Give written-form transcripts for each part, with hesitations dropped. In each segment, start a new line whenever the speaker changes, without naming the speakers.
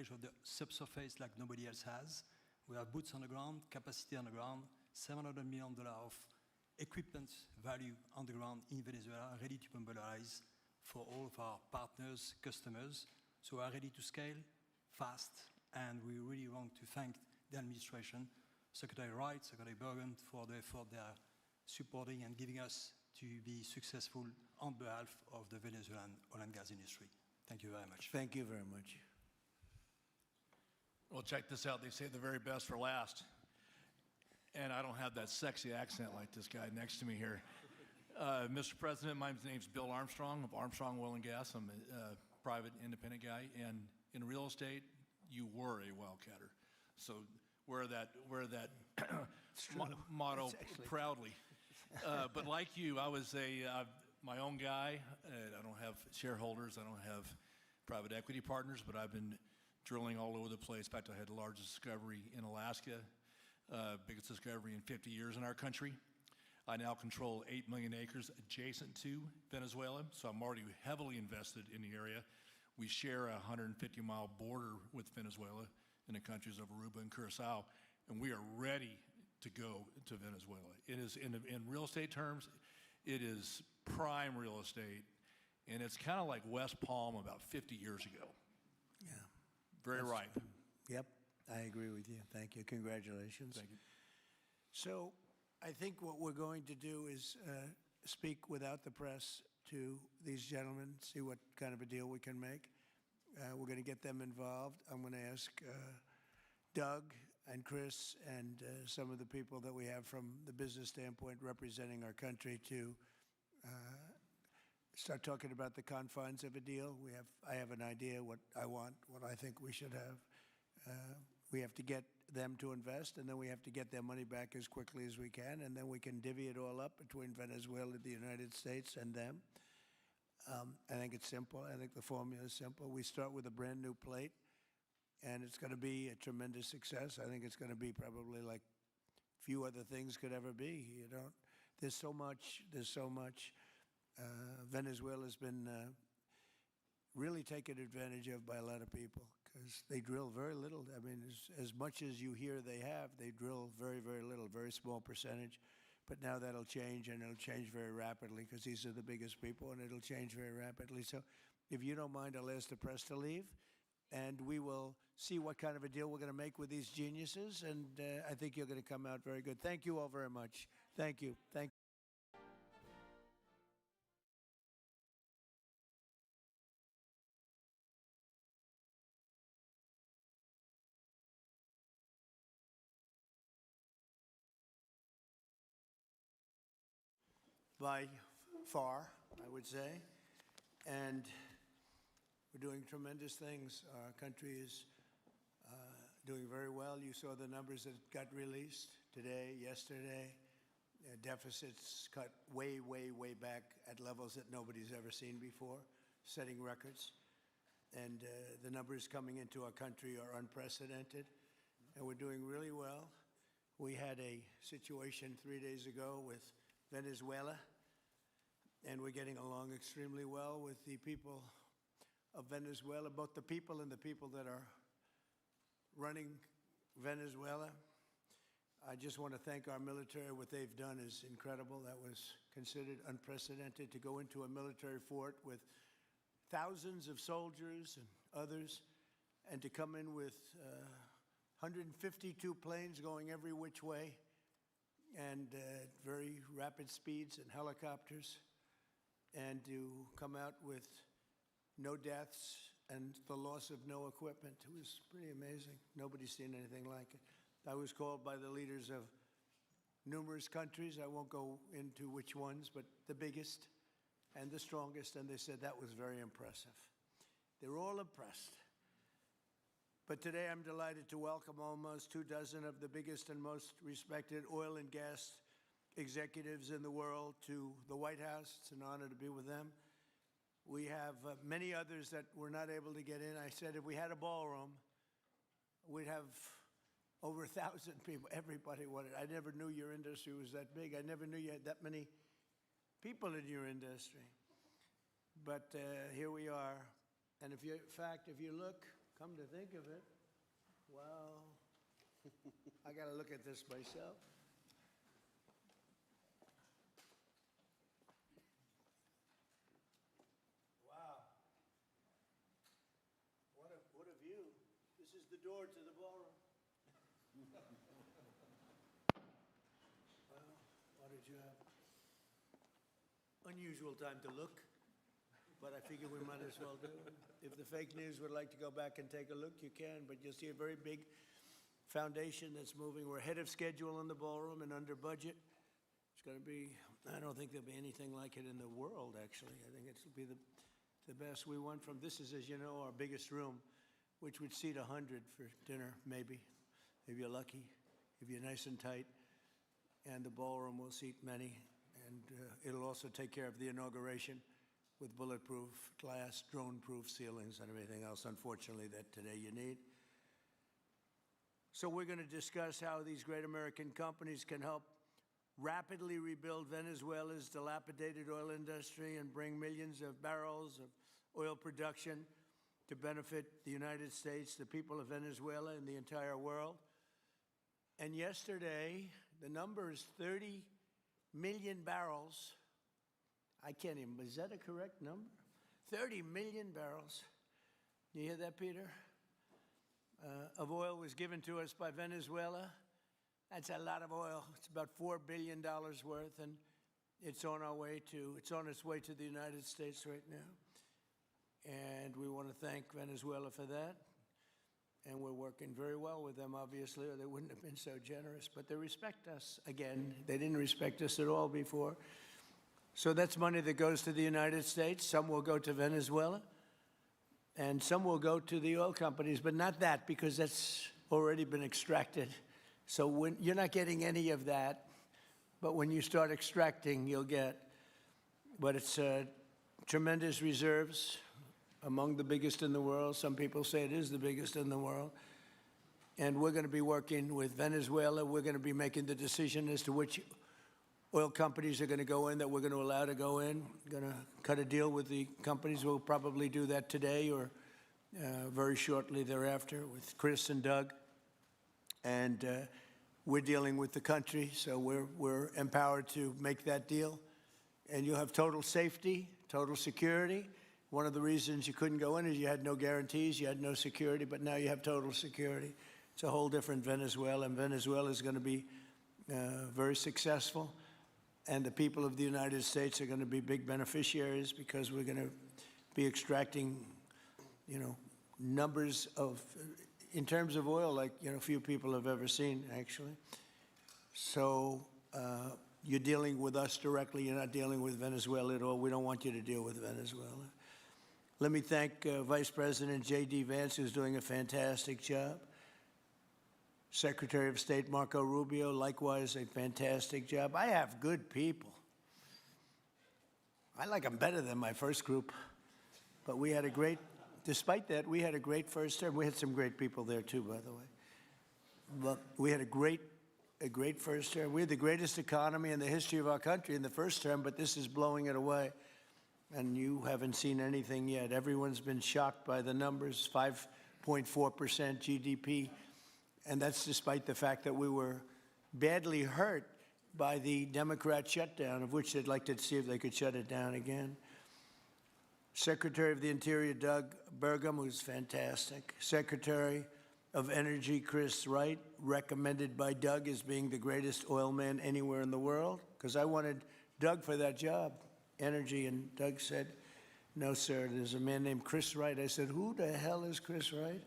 knowledge of the subsurface like nobody else has. We have boots on the ground, capacity on the ground, $700 million of equipment value on the ground in Venezuela, ready to mobilize for all of our partners, customers. So we are ready to scale fast, and we really want to thank the administration, Secretary Wright, Secretary Bergen, for the effort they are supporting and giving us to be successful on behalf of the Venezuelan oil and gas industry. Thank you very much.
Thank you very much.
Well, check this out. They say the very best for last. And I don't have that sexy accent like this guy next to me here. Mr. President, my name's Bill Armstrong of Armstrong Oil and Gas. I'm a private independent guy. And in real estate, you were a wildcatter. So wear that motto proudly. But like you, I was my own guy. I don't have shareholders. I don't have private equity partners, but I've been drilling all over the place. In fact, I had the largest discovery in Alaska, biggest discovery in 50 years in our country. I now control 8 million acres adjacent to Venezuela, so I'm already heavily invested in the area. We share a 150-mile border with Venezuela in the countries of Aruba and Curacao, and we are ready to go to Venezuela. It is, in real estate terms, it is prime real estate, and it's kind of like West Palm about 50 years ago.
Yeah.
Very ripe.
Yep, I agree with you. Thank you. Congratulations.
Thank you.
So I think what we're going to do is speak without the press to these gentlemen, see what kind of a deal we can make. We're going to get them involved. I'm going to ask Doug and Chris and some of the people that we have from the business standpoint representing our country to start talking about the confines of a deal. I have an idea what I want, what I think we should have. We have to get them to invest, and then we have to get their money back as quickly as we can, and then we can divvy it all up between Venezuela, the United States, and them. I think it's simple. I think the formula is simple. We start with a brand new plate, and it's going to be a tremendous success. I think it's going to be probably like few other things could ever be. There's so much. Venezuela's been really taken advantage of by a lot of people because they drill very little. I mean, as much as you hear they drill very, very little, very small percentage. But now that'll change, and it'll change very rapidly because these are the biggest people, and it'll change very rapidly. So if you don't mind, I'll ask the press to leave, and we will see what kind of a deal we're going to make with these geniuses, and I think you're going to come out very good. Thank you all very much. Thank you. Thank you. By far, I would say, and we're doing tremendous things. Our country is doing very well. You saw the numbers that got released today, yesterday. Deficits cut way, way, way back at levels that nobody's ever seen before, setting records. And the numbers coming into our country are unprecedented, and we're doing really well. We had a situation 3 days ago with Venezuela, and we're getting along extremely well with the people of Venezuela, both the people and the people that are running Venezuela. I just want to thank our military. What they've done is incredible. That was considered unprecedented, to go into a military fort with thousands of soldiers and others, and to come in with 152 planes going every which way, and very rapid speeds and helicopters, and to come out with no deaths and the loss of no equipment. It was pretty amazing. Nobody's seen anything like it. I was called by the leaders of numerous countries. I won't go into which ones, but the biggest and the strongest, and they said that was very impressive. They're all impressed. But today I'm delighted to welcome almost 24 of the biggest and most respected oil and gas executives in the world to the White House. It's an honor to be with them. We have many others that were not able to get in. I said if we had a ballroom, we'd have over 1,000 people. Everybody wanted. I never knew your industry was that big. I never knew you had that many people in your industry. But here we are. And if you look, come to think of it, well, I got to look at this myself. Wow. What a view. This is the door to the ballroom. Well, what did you have? Unusual time to look, but I figure we might as well do it. If the fake news would like to go back and take a look, you can, but you'll see a very big foundation that's moving. We're ahead of schedule in the ballroom and under budget. It's going to be, I don't think there'll be anything like it in the world, actually. I think it'll be the best. We went from, this is, as you know, our biggest room, which would seat 100 for dinner, maybe, if you're lucky, if you're nice and tight. And the ballroom will seat many. And it'll also take care of the inauguration with bulletproof glass, drone-proof ceilings, and everything else, unfortunately, that today you need. So we're going to discuss how these great American companies can help rapidly rebuild Venezuela's dilapidated oil industry and bring millions of barrels of oil production to benefit the United States, the people of Venezuela, and the entire world. And yesterday, the number is 30 million barrels. I can't even, is that a correct number? 30 million barrels. You hear that, Peter? Of oil was given to us by Venezuela. That's a lot of oil. It's about $4 billion worth, and it's on its way to the United States right now. And we want to thank Venezuela for that. And we're working very well with them, obviously, or they wouldn't have been so generous. But they respect us again. They didn't respect us at all before. So that's money that goes to the United States. Some will go to Venezuela, and some will go to the oil companies, but not that, because that's already been extracted. So when you're not getting any of that, but when you start extracting, you'll get. But it's tremendous reserves, among the biggest in the world. Some people say it is the biggest in the world. And we're going to be working with Venezuela. We're going to be making the decision as to which oil companies are going to go in, that we're going to allow to go in. Going to cut a deal with the companies. We'll probably do that today or very shortly thereafter with Chris and Doug. And we're dealing with the country, so we're empowered to make that deal. And you'll have total safety, total security. One of the reasons you couldn't go in is you had no guarantees, you had no security, but now you have total security. It's a whole different Venezuela, and Venezuela is going to be very successful. And the people of the United States are going to be big beneficiaries because we're going to be extracting, numbers of, in terms of oil, like, few people have ever seen, actually. So you're dealing with us directly. You're not dealing with Venezuela at all. We don't want you to deal with Venezuela. Let me thank Vice President J.D. Vance, who's doing a fantastic job. Secretary of State Marco Rubio, likewise, a fantastic job. I have good people. I like them better than my first group. But we had a great, despite that, we had a great first term. We had some great people there, too, by the way. But we had a great first term. We had the greatest economy in the history of our country in the first term, but this is blowing it away. And you haven't seen anything yet. Everyone's been shocked by the numbers, 5.4% GDP. And that's despite the fact that we were badly hurt by the Democrat shutdown, of which they'd like to see if they could shut it down again. Secretary of the Interior, Doug Burgum, who's fantastic. Secretary of Energy, Chris Wright, recommended by Doug as being the greatest oil man anywhere in the world, because I wanted Doug for that job. Energy, and Doug said, no, sir, there's a man named Chris Wright. I said, who the hell is Chris Wright?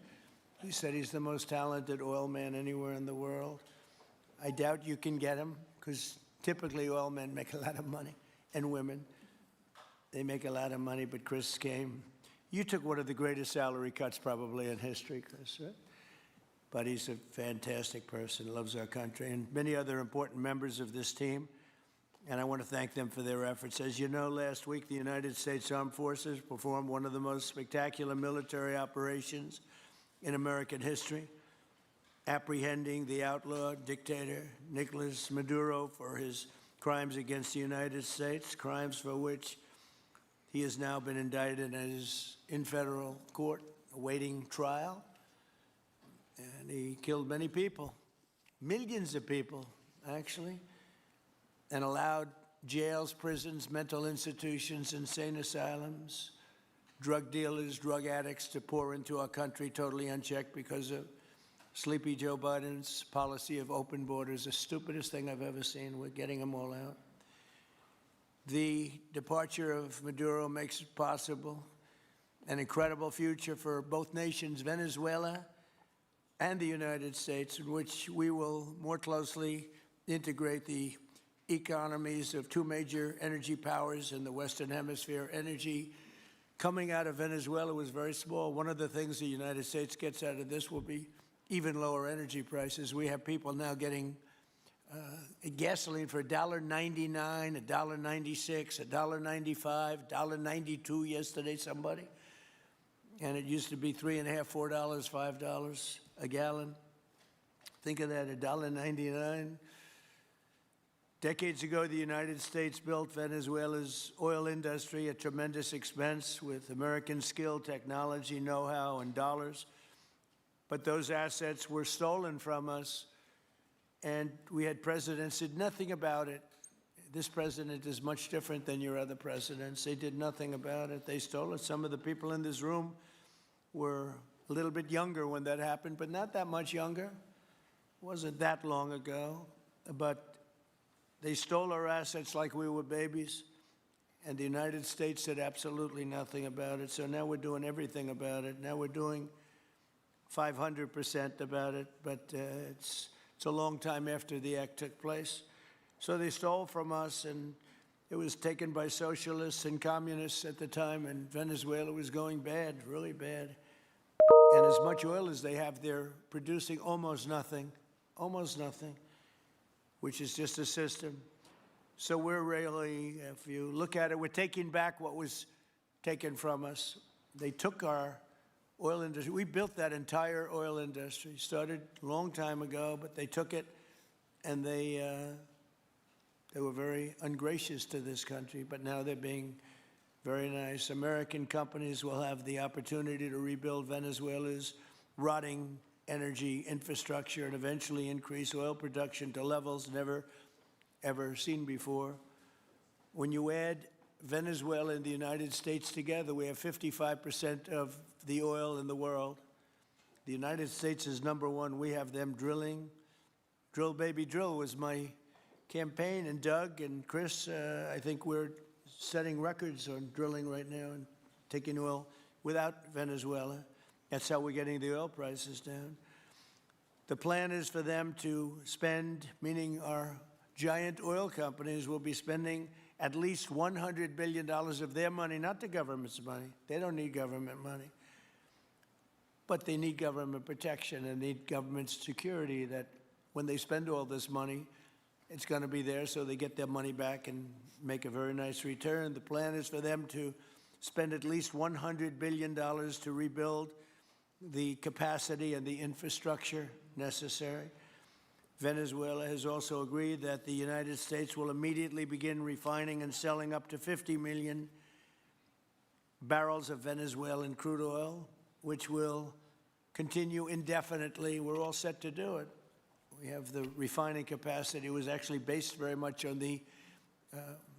He said he's the most talented oil man anywhere in the world. I doubt you can get him, because typically oil men make a lot of money, and women. They make a lot of money, but Chris came. You took one of the greatest salary cuts probably in history, Chris, right? But he's a fantastic person, loves our country, and many other important members of this team. And I want to thank them for their efforts. As you know, last week, the United States Armed Forces performed one of the most spectacular military operations in American history, apprehending the outlaw dictator Nicolas Maduro for his crimes against the United States, crimes for which he has now been indicted and is in federal court awaiting trial. And he killed many people, millions of people, actually, and allowed jails, prisons, mental institutions, insane asylums, drug dealers, drug addicts to pour into our country totally unchecked because of Sleepy Joe Biden's policy of open borders, the stupidest thing I've ever seen. We're getting them all out. The departure of Maduro makes it possible an incredible future for both nations, Venezuela and the United States, in which we will more closely integrate the economies of two major energy powers in the Western Hemisphere. Energy coming out of Venezuela was very small. One of the things the United States gets out of this will be even lower energy prices. We have people now getting gasoline for $1.99, $1.96, $1.95, $1.92 yesterday, somebody. And it used to be $3.50, $4, $5 a gallon. Think of that, $1.99. Decades ago, the United States built Venezuela's oil industry at tremendous expense with American skill, technology, know-how, and dollars. But those assets were stolen from us, and we had presidents who did nothing about it. This president is much different than your other presidents. They did nothing about it. They stole it. Some of the people in this room were a little bit younger when that happened, but not that much younger. It wasn't that long ago. But they stole our assets like we were babies, and the United States did absolutely nothing about it. So now we're doing everything about it. Now we're doing 500% about it, but it's a long time after the act took place. So they stole from us, and it was taken by socialists and communists at the time, and Venezuela was going bad, really bad. And as much oil as they have, they're producing almost nothing, which is just a system. So we're really, if you look at it, we're taking back what was taken from us. They took our oil industry. We built that entire oil industry. Started a long time ago, but they took it, and they were very ungracious to this country, but now they're being very nice. American companies will have the opportunity to rebuild Venezuela's rotting energy infrastructure and eventually increase oil production to levels never, ever seen before. When you add Venezuela and the United States together, we have 55% of the oil in the world. The United States is number one. We have them drilling. Drill, baby, drill was my campaign. And Doug and Chris, I think we're setting records on drilling right now and taking oil without Venezuela. That's how we're getting the oil prices down. The plan is for them to spend, meaning our giant oil companies will be spending at least $100 billion of their money, not the government's money. They don't need government money. But they need government protection and need government security that when they spend all this money, it's going to be there so they get their money back and make a very nice return. The plan is for them to spend at least $100 billion to rebuild the capacity and the infrastructure necessary. Venezuela has also agreed that the United States will immediately begin refining and selling up to 50 million barrels of Venezuelan crude oil, which will continue indefinitely. We're all set to do it. We have the refining capacity. It was actually based very much on the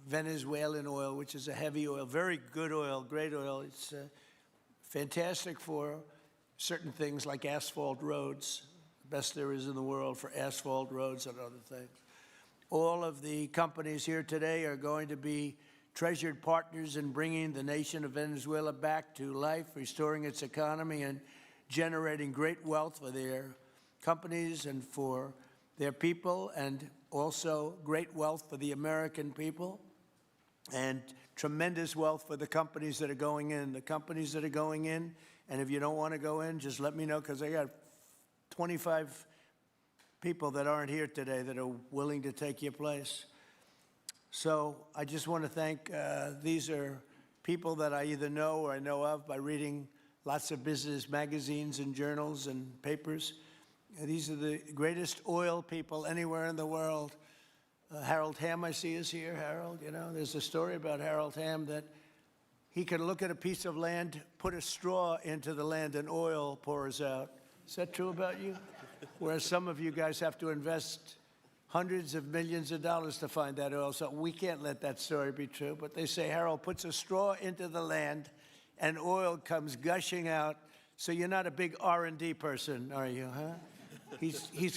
Venezuelan oil, which is a heavy oil, very good oil, great oil. It's fantastic for certain things like asphalt roads, the best there is in the world for asphalt roads and other things. All of the companies here today are going to be treasured partners in bringing the nation of Venezuela back to life, restoring its economy, and generating great wealth for their companies and for their people, and also great wealth for the American people, and tremendous wealth for the companies that are going in. The companies that are going in, and if you don't want to go in, just let me know, because I got 25 people that aren't here today that are willing to take your place. So I just want to thank, these are people that I either know or I know of by reading lots of business magazines and journals and papers. These are the greatest oil people anywhere in the world. Harold Hamm, I see, is here. Harold, you know, there's a story about Harold Hamm that he can look at a piece of land, put a straw into the land, and oil pours out. Is that true about you? Whereas some of you guys have to invest hundreds of millions of dollars to find that oil. So we can't let that story be true. But they say Harold puts a straw into the land and oil comes gushing out. So you're not a big R&D person, are you, huh? He's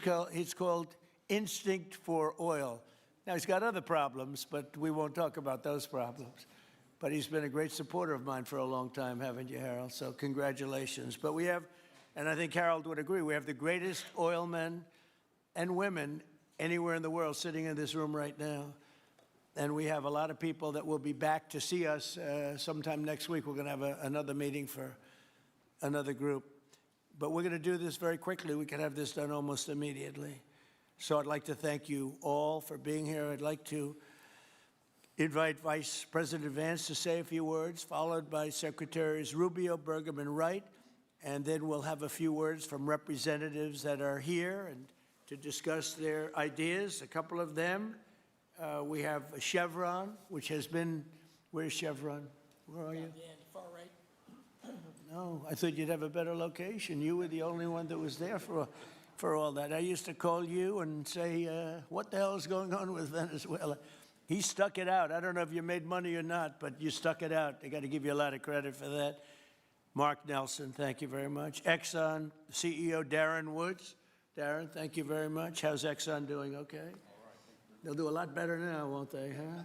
called instinct for oil. Now, he's got other problems, but we won't talk about those problems. But he's been a great supporter of mine for a long time, haven't you, Harold? So congratulations. But we have, and I think Harold would agree, we have the greatest oil men and women anywhere in the world sitting in this room right now. And we have a lot of people that will be back to see us sometime next week. We're going to have another meeting for another group. But we're going to do this very quickly. We can have this done almost immediately. So I'd like to thank you all for being here. I'd like to invite Vice President Vance to say a few words, followed by Secretaries Rubio, Burgum, and Wright. And then we'll have a few words from representatives that are here and to discuss their ideas, a couple of them. We have Chevron, which has been, where's Chevron? Where are you?
Far right.
No, I thought you'd have a better location. You were the only one that was there for all that. I used to call you and say, what the hell is going on with Venezuela? He stuck it out. I don't know if you made money or not, but you stuck it out. I got to give you a lot of credit for that. Mark Nelson, thank you very much. Exxon CEO Darren Woods. Darren, thank you very much. How's Exxon doing? Okay? All right. They'll do a lot better now, won't they, huh?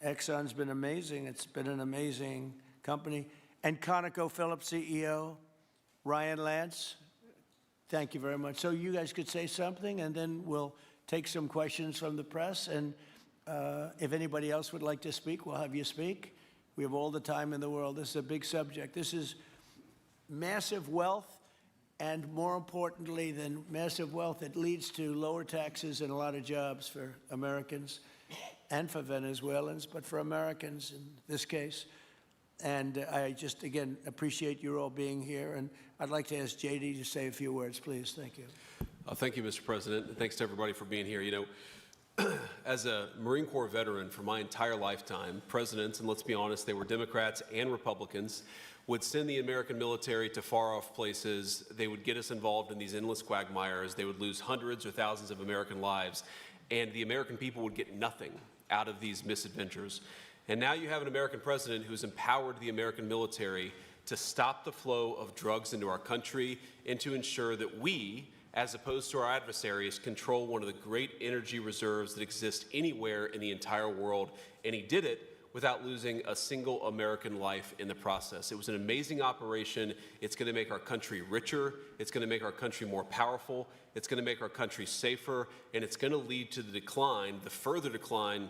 Exxon's been amazing. It's been an amazing company. And ConocoPhillips CEO Ryan Lance, thank you very much. So you guys could say something, and then we'll take some questions from the press. And if anybody else would like to speak, we'll have you speak. We have all the time in the world. This is a big subject. This is massive wealth, and more importantly than massive wealth, it leads to lower taxes and a lot of jobs for Americans and for Venezuelans, but for Americans in this case. And I just, again, appreciate you all being here. And I'd like to ask J.D. to say a few words, please. Thank you.
Thank you, Mr. President, and thanks to everybody for being here. You know, as a Marine Corps veteran for my entire lifetime, presidents, and let's be honest, they were Democrats and Republicans, would send the American military to far-off places. They would get us involved in these endless quagmires. They would lose hundreds or thousands of American lives, and the American people would get nothing out of these misadventures. And now you have an American president who's empowered the American military to stop the flow of drugs into our country and to ensure that we, as opposed to our adversaries, control one of the great energy reserves that exist anywhere in the entire world. And he did it without losing a single American life in the process. It was an amazing operation. It's going to make our country richer. It's going to make our country more powerful. It's going to make our country safer. And it's going to lead to the decline, the further decline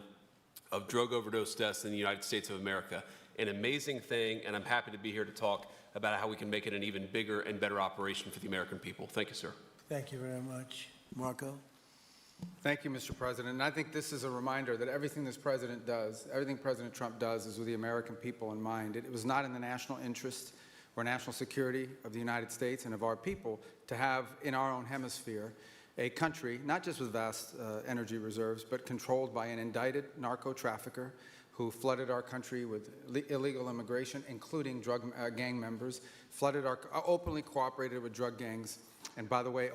of drug overdose deaths in the United States of America. An amazing thing, and I'm happy to be here to talk about how we can make it an even bigger and better operation for the American people. Thank you, sir.
Thank you very much. Marco?
Thank you, Mr. President. And I think this is a reminder that everything this president does, everything President Trump does is with the American people in mind. It was not in the national interest or national security of the United States and of our people to have in our own hemisphere a country, not just with vast energy reserves, but controlled by an indicted narco trafficker who flooded our country with illegal immigration, including drug gang members, openly cooperated with drug gangs, and by the way,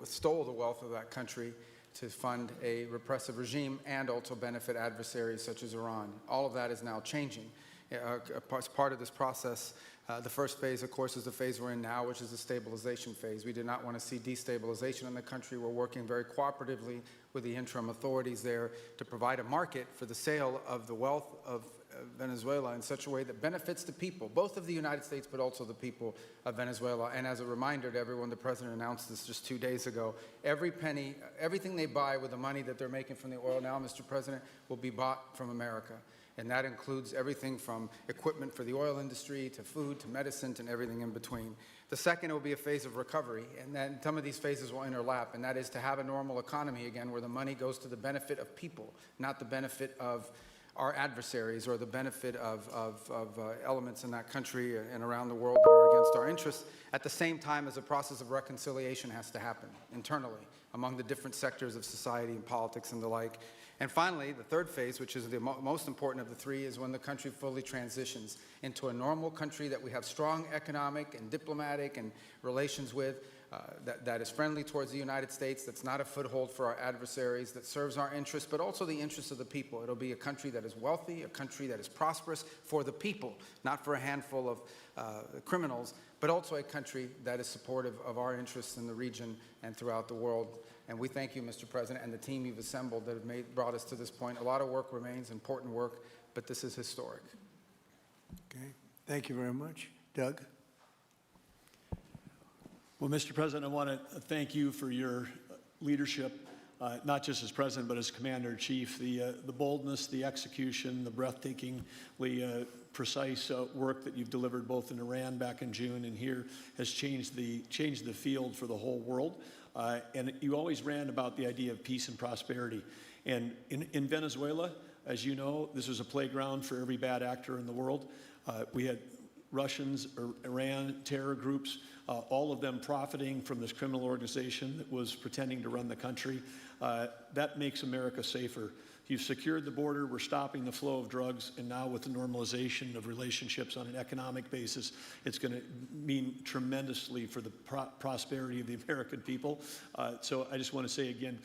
stole the wealth of that country to fund a repressive regime and also benefit adversaries such as Iran. All of that is now changing. As part of this process, the first phase, of course, is the phase we're in now, which is the stabilization phase. We do not want to see destabilization in the country. We're working very cooperatively with the interim authorities there to provide a market for the sale of the wealth of Venezuela in such a way that benefits the people, both of the United States, but also the people of Venezuela. And as a reminder to everyone, the President announced this just 2 days ago, every penny, everything they buy with the money that they're making from the oil now, Mr. President, will be bought from America. And that includes everything from equipment for the oil industry to food to medicine and everything in between. The second will be a phase of recovery, and then some of these phases will interlap, and that is to have a normal economy again where the money goes to the benefit of people, not the benefit of our adversaries or the benefit of elements in that country and around the world that are against our interests, at the same time as a process of reconciliation has to happen internally among the different sectors of society and politics and the like. And finally, the third phase, which is the most important of the three, is when the country fully transitions into a normal country that we have strong economic and diplomatic and relations with, that is friendly towards the United States, that's not a foothold for our adversaries, that serves our interests, but also the interests of the people. It'll be a country that is wealthy, a country that is prosperous for the people, not for a handful of criminals, but also a country that is supportive of our interests in the region and throughout the world. And we thank you, Mr. President, and the team you've assembled that have brought us to this point. A lot of work remains, important work, but this is historic.
Okay, thank you very much. Doug?
Well, Mr. President, I want to thank you for your leadership, not just as President, but as Commander-in-Chief. The boldness, the execution, the breathtakingly precise work that you've delivered both in Iran back in June and here has changed the field for the whole world. And you always ran about the idea of peace and prosperity. And in Venezuela, as you know, this was a playground for every bad actor in the world. We had Russians, Iran, terror groups, all of them profiting from this criminal organization that was pretending to run the country. That makes America safer. You've secured the border, we're stopping the flow of drugs, and now with the normalization of relationships on an economic basis, it's going to mean tremendously for the prosperity of the American people. So I just want to say again,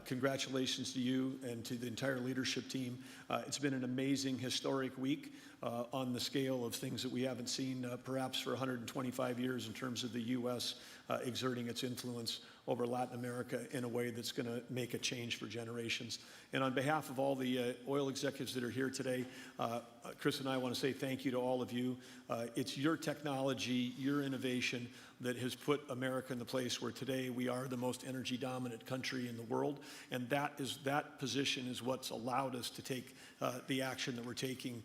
congratulations to you and to the entire leadership team. It's been an amazing, historic week on the scale of things that we haven't seen perhaps for 125 years in terms of the U.S. Exerting its influence over Latin America in a way that's going to make a change for generations. And on behalf of all the oil executives that are here today, Chris and I want to say thank you to all of you. It's your technology, your innovation that has put America in the place where today we are the most energy dominant country in the world. And that position is what's allowed us to take the action that we're taking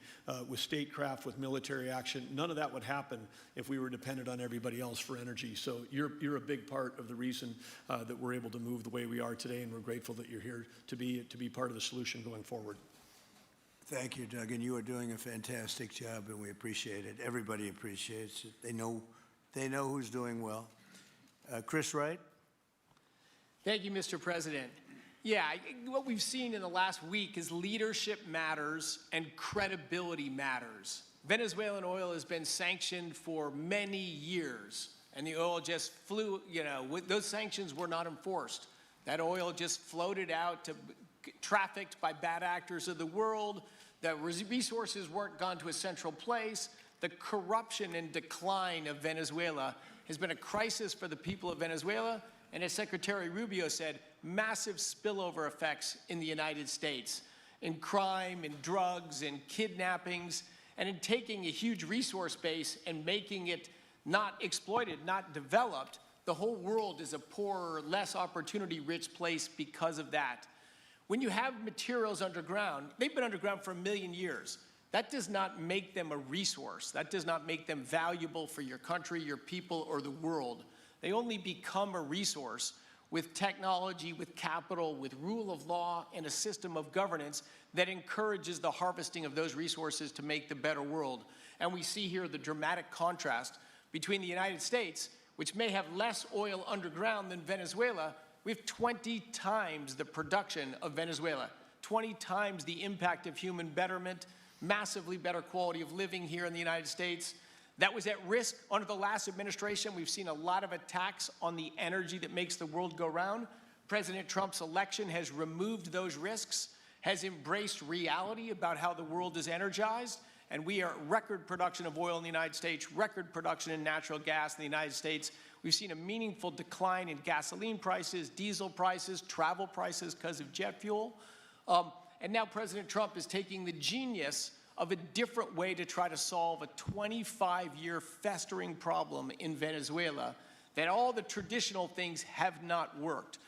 with statecraft, with military action. None of that would happen if we were dependent on everybody else for energy. So you're a big part of the reason that we're able to move the way we are today, and we're grateful that you're here to be part of the solution going forward.
Thank you, Doug, and you are doing a fantastic job, and we appreciate it. Everybody appreciates it. They know who's doing well. Chris Wright?
Thank you, Mr. President. Yeah, what we've seen in the last week is leadership matters and credibility matters. Venezuelan oil has been sanctioned for many years, and the oil just flew, those sanctions were not enforced. That oil just floated out to trafficked by bad actors of the world. The resources weren't gone to a central place. The corruption and decline of Venezuela has been a crisis for the people of Venezuela, and as Secretary Rubio said, massive spillover effects in the United States, in crime, in drugs, in kidnappings, and in taking a huge resource base and making it not exploited, not developed. The whole world is a poorer, less opportunity-rich place because of that. When you have materials underground, they've been underground for 1 million years. That does not make them a resource. That does not make them valuable for your country, your people, or the world. They only become a resource with technology, with capital, with rule of law, and a system of governance that encourages the harvesting of those resources to make the better world. And we see here the dramatic contrast between the United States, which may have less oil underground than Venezuela. We have 20 times the production of Venezuela, 20 times the impact of human betterment, massively better quality of living here in the United States. That was at risk under the last administration. We've seen a lot of attacks on the energy that makes the world go round. President Trump's election has removed those risks, has embraced reality about how the world is energized, and we are at record production of oil in the United States, record production in natural gas in the United States. We've seen a meaningful decline in gasoline prices, diesel prices, travel prices because of jet fuel. And now President Trump is taking the genius of a different way to try to solve a 25-year festering problem in Venezuela, that all the traditional things have not worked.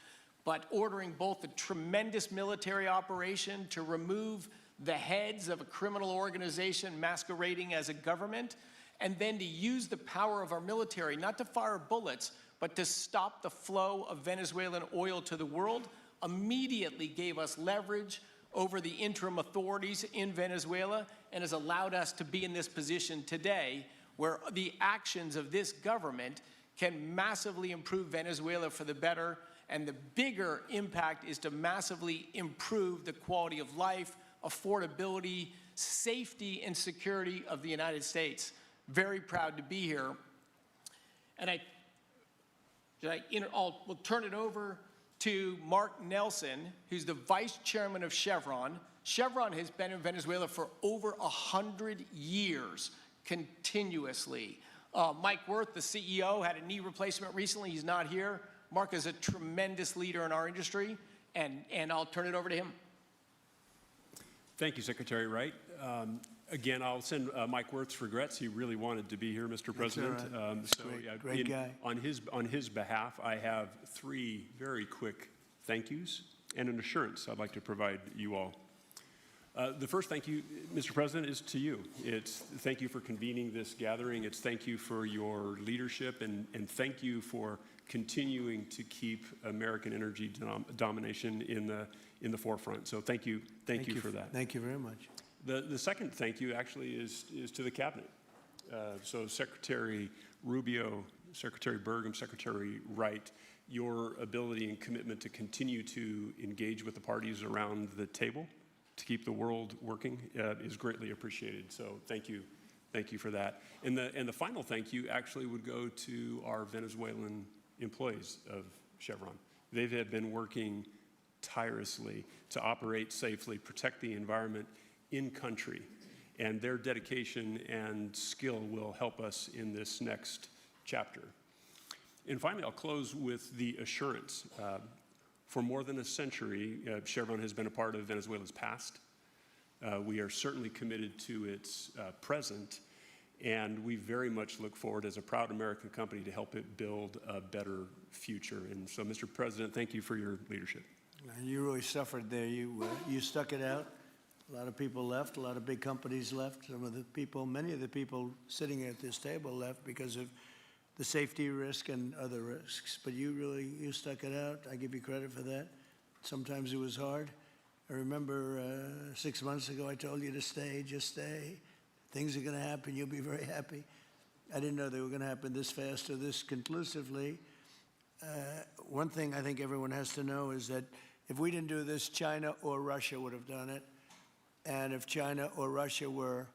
But ordering both a tremendous military operation to remove the heads of a criminal organization masquerading as a government, and then to use the power of our military, not to fire bullets, but to stop the flow of Venezuelan oil to the world, immediately gave us leverage over the interim authorities in Venezuela and has allowed us to be in this position today where the actions of this government can massively improve Venezuela for the better, and the bigger impact is to massively improve the quality of life, affordability, safety, and security of the United States. Very proud to be here. And we'll turn it over to Mark Nelson, who's the vice chairman of Chevron. Chevron has been in Venezuela for over 100 years, continuously. Mike Wirth, the CEO, had a knee replacement recently. He's not here. Mark is a tremendous leader in our industry, and I'll turn it over to him.
Thank you, Secretary Wright. Again, I'll send Mike Wirth's regrets. He really wanted to be here, Mr. President.
all right. Great guy.
On his behalf, I have 3 very quick thank yous and an assurance I'd like to provide you all. The first thank you, Mr. President, is to you. It's thank you for convening this gathering. It's thank you for your leadership, and thank you for continuing to keep American energy domination in the forefront. So thank you for that.
Thank you very much.
The second thank you actually is to the cabinet. So Secretary Rubio, Secretary Burgum, Secretary Wright, your ability and commitment to continue to engage with the parties around the table to keep the world working is greatly appreciated. So thank you for that. And the final thank you actually would go to our Venezuelan employees of Chevron. They have been working tirelessly to operate safely, protect the environment in country, and their dedication and skill will help us in this next chapter. And finally, I'll close with the assurance. For more than a century, Chevron has been a part of Venezuela's past. We are certainly committed to its present, and we very much look forward as a proud American company to help it build a better future. And so, Mr. President, thank you for your leadership.
You really suffered there. You stuck it out. A lot of people left. A lot of big companies left. Many of the people sitting at this table left because of the safety risk and other risks. But you stuck it out. I give you credit for that. Sometimes it was hard. I remember 6 months ago I told you to stay, just stay. Things are going to happen. You'll be very happy. I didn't know they were going to happen this fast or this conclusively. One thing I think everyone has to know is that if we didn't do this, China or Russia would have done it. And if China or Russia were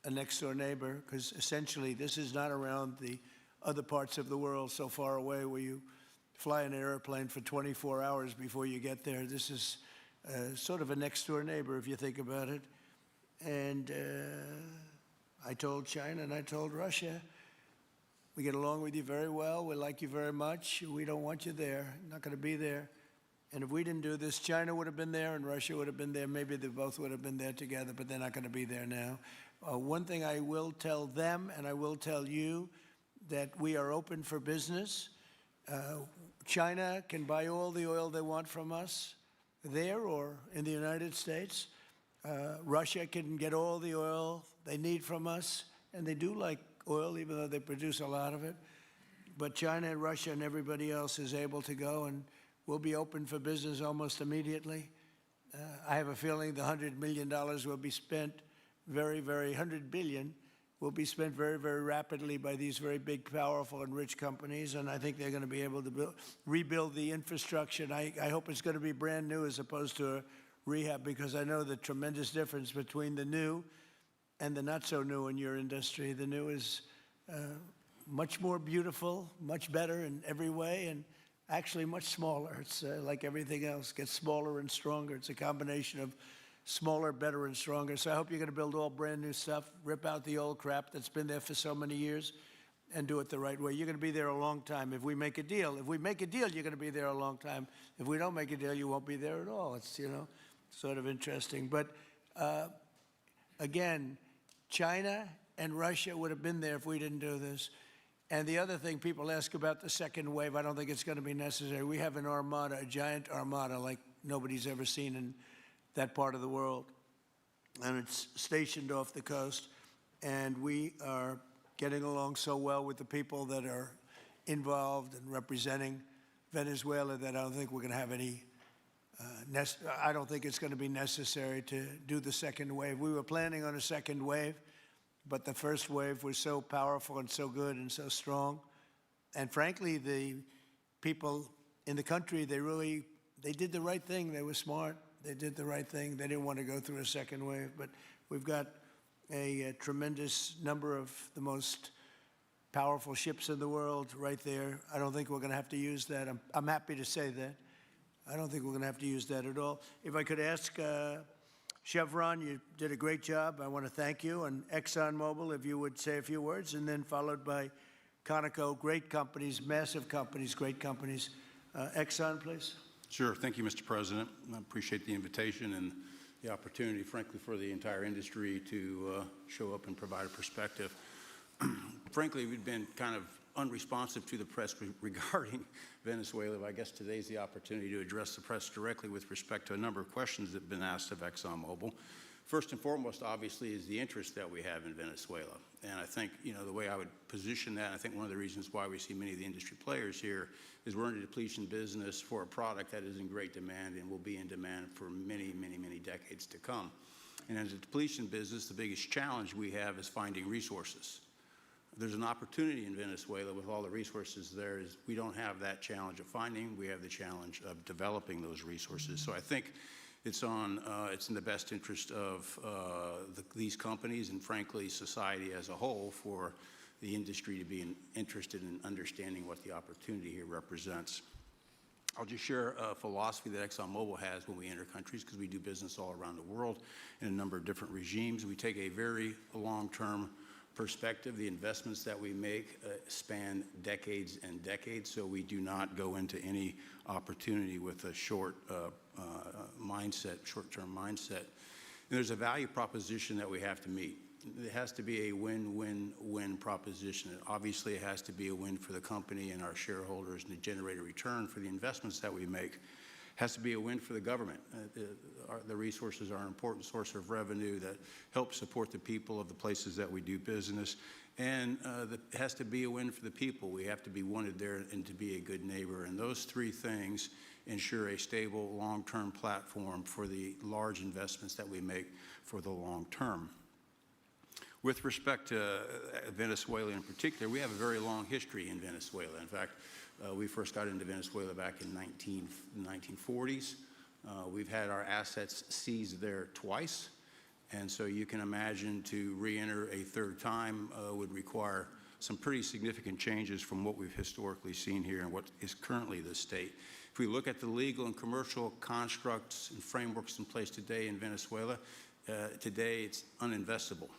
a next-door neighbor, because essentially this is not around the other parts of the world so far away where you fly in an airplane for 24 hours before you get there. This is sort of a next-door neighbor, if you think about it. And I told China and I told Russia, we get along with you very well. We like you very much. We don't want you there. Not going to be there. And if we didn't do this, China would have been there and Russia would have been there. Maybe they both would have been there together, but they're not going to be there now. One thing I will tell them, and I will tell you, that we are open for business. China can buy all the oil they want from us there or in the United States. Russia can get all the oil they need from us, and they do like oil, even though they produce a lot of it. But China and Russia and everybody else is able to go, and we'll be open for business almost immediately. I have a feeling the $100 million will be spent $100 billion will be spent very, very rapidly by these very big, powerful, and rich companies, and I think they're going to be able to rebuild the infrastructure. And I hope it's going to be brand new as opposed to a rehab, because I know the tremendous difference between the new and the not so new in your industry. The new is much more beautiful, much better in every way, and actually much smaller. It's like everything else, gets smaller and stronger. It's a combination of smaller, better, and stronger. So I hope you're going to build all brand new stuff, rip out the old crap that's been there for so many years, and do it the right way. You're going to be there a long time if we make a deal. If we make a deal, you're going to be there a long time. If we don't make a deal, you won't be there at all. It's, sort of interesting. But again, China and Russia would have been there if we didn't do this. And the other thing people ask about the second wave, I don't think it's going to be necessary. We have an armada, a giant armada like nobody's ever seen in that part of the world. And it's stationed off the coast. And we are getting along so well with the people that are involved and representing Venezuela that I don't think we're going to have any, I don't think it's going to be necessary to do the second wave. We were planning on a second wave, but the first wave was so powerful and so good and so strong And frankly, the people in the country, they did the right thing. They were smart. They did the right thing. They didn't want to go through a second wave. But we've got a tremendous number of the most powerful ships in the world right there. I don't think we're going to have to use that. I'm happy to say that. I don't think we're going to have to use that at all. If I could ask Chevron, you did a great job. I want to thank you. And ExxonMobil, if you would say a few words, and then followed by Conoco, great companies, massive companies, great companies. Exxon, please.
Sure. Thank you, Mr. President. I appreciate the invitation and the opportunity, frankly, for the entire industry to show up and provide a perspective. Frankly, we've been kind of unresponsive to the press regarding Venezuela. I guess today's the opportunity to address the press directly with respect to a number of questions that have been asked of ExxonMobil. First and foremost, obviously, is the interest that we have in Venezuela. And I think, the way I would position that, I think one of the reasons why we see many of the industry players here is we're in a depletion business for a product that is in great demand and will be in demand for many, many, many decades to come. And as a depletion business, the biggest challenge we have is finding resources. There's an opportunity in Venezuela with all the resources there is we don't have that challenge of finding, we have the challenge of developing those resources. So I think it's in the best interest of these companies and frankly society as a whole for the industry to be interested in understanding what the opportunity here represents. I'll just share a philosophy that ExxonMobil has when we enter countries because we do business all around the world in a number of different regimes. We take a very long-term perspective. The investments that we make span decades and decades, so we do not go into any opportunity with a short-term mindset. And there's a value proposition that we have to meet. It has to be a win-win-win proposition. Obviously, it has to be a win for the company and our shareholders and to generate a return for the investments that we make. It has to be a win for the government. The resources are an important source of revenue that helps support the people of the places that we do business. And it has to be a win for the people. We have to be wanted there and to be a good neighbor. And those three things ensure a stable, long-term platform for the large investments that we make for the long term. With respect to Venezuela in particular, we have a very long history in Venezuela. In fact, we first got into Venezuela back in the 1940s. We've had our assets seized there twice. And so you can imagine to re-enter a third time would require some pretty significant changes from what we've historically seen here and what is currently the state. If we look at the legal and commercial constructs and frameworks in place today in Venezuela, today it's uninvestable.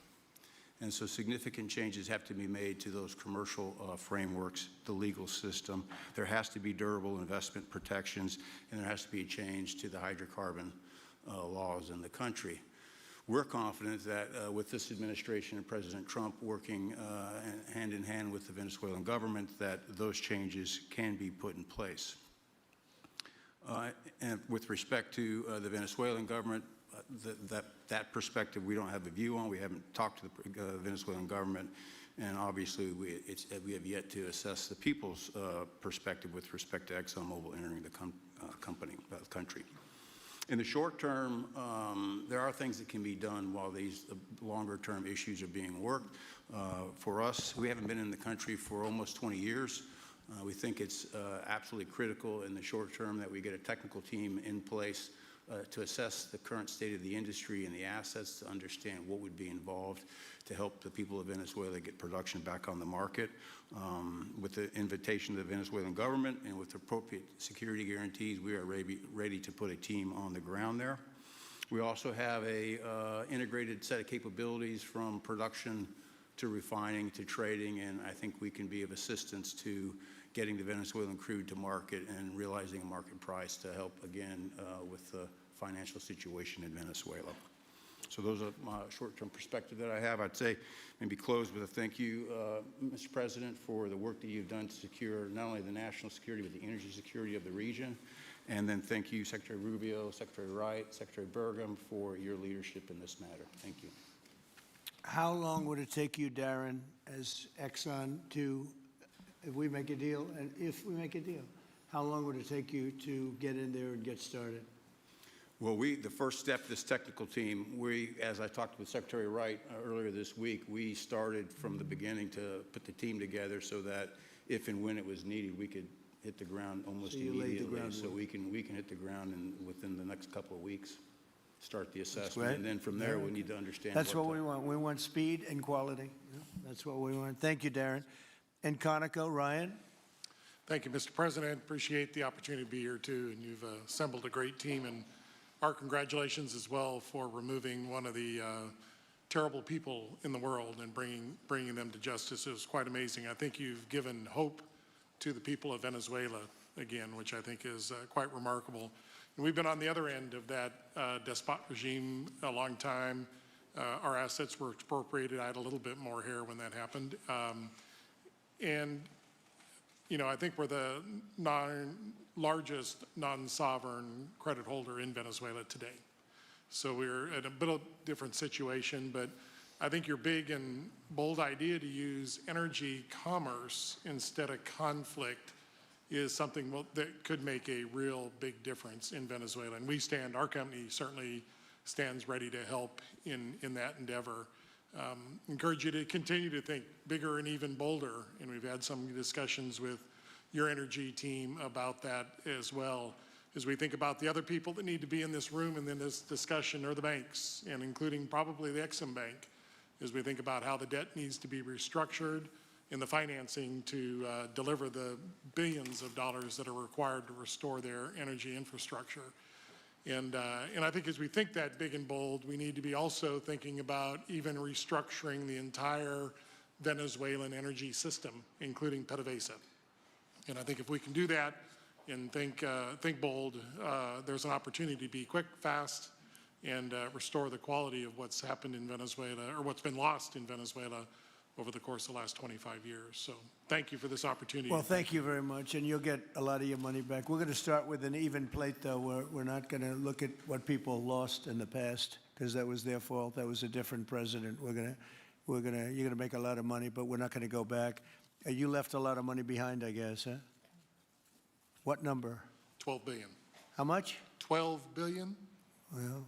And so significant changes have to be made to those commercial frameworks, the legal system. There has to be durable investment protections, and there has to be a change to the hydrocarbon laws in the country. We're confident that with this administration and President Trump working hand in hand with the Venezuelan government, that those changes can be put in place. And with respect to the Venezuelan government, that perspective we don't have a view on. We haven't talked to the Venezuelan government, and obviously we have yet to assess the people's perspective with respect to ExxonMobil entering the country. In the short term, there are things that can be done while these longer-term issues are being worked. For us, we haven't been in the country for almost 20 years. We think it's absolutely critical in the short term that we get a technical team in place to assess the current state of the industry and the assets, to understand what would be involved to help the people of Venezuela get production back on the market. With the invitation of the Venezuelan government and with appropriate security guarantees, we are ready to put a team on the ground there. We also have a integrated set of capabilities from production to refining to trading, and I think we can be of assistance to getting the Venezuelan crude to market and realizing a market price to help, again, with the financial situation in Venezuela. So those are my short-term perspective that I have. I'd say maybe close with a thank you, Mr. President, for the work that you've done to secure not only the national security, but the energy security of the region. And then thank you, Secretary Rubio, Secretary Wright, Secretary Burgum, for your leadership in this matter. Thank you.
How long would it take you, Darren, as Exxon to, if we make a deal, and if we make a deal, how long would it take you to get in there and get started?
Well, the first step, this technical team, as I talked with Secretary Wright earlier this week, we started from the beginning to put the team together so that if and when it was needed, we could hit the ground almost
So you laid the
immediately.
groundwork.
So we can hit the ground within the next couple of weeks, start the
great.
assessment. And then from there, we need to understand.
That's what
the-
we want. We want speed and quality. Yeah, that's what we want. Thank you, Darren. And Conoco, Ryan?
Thank you, Mr. President. Appreciate the opportunity to be here, too, and you've assembled a great team. And our congratulations as well for removing one of the terrible people in the world and bringing them to justice. It was quite amazing. I think you've given hope to the people of Venezuela again, which I think is quite remarkable. And we've been on the other end of that despot regime a long time. Our assets were expropriated. I had a little bit more hair when that happened. And you know, I think we're the largest non-sovereign credit holder in Venezuela today. So we're at a bit of a different situation, but I think your big and bold idea to use energy commerce instead of conflict is something that could make a real big difference in Venezuela. And our company certainly stands ready to help in that endeavor. Encourage you to continue to think bigger and even bolder. And we've had some discussions with your energy team about that as well. As we think about the other people that need to be in this room and in this discussion are the banks, and including probably the Exim Bank, as we think about how the debt needs to be restructured and the financing to deliver the billions of dollars that are required to restore their energy infrastructure. And I think as we think that big and bold, we need to be also thinking about even restructuring the entire Venezuelan energy system, including PDVSA. And I think if we can do that and think bold, there's an opportunity to be quick, fast, and restore the quality of what's happened in Venezuela, or what's been lost in Venezuela over the course of the last 25 years. So thank you for this opportunity.
Well, thank you very much, and you'll get a lot of your money back. We're going to start with an even plate, though. We're not going to look at what people lost in the past, because that was their fault. That was a different president. You're going to make a lot of money, but we're not going to go back. You left a lot of money behind, I guess, huh? What number?
12 billion.
How much?
12 billion?
Well,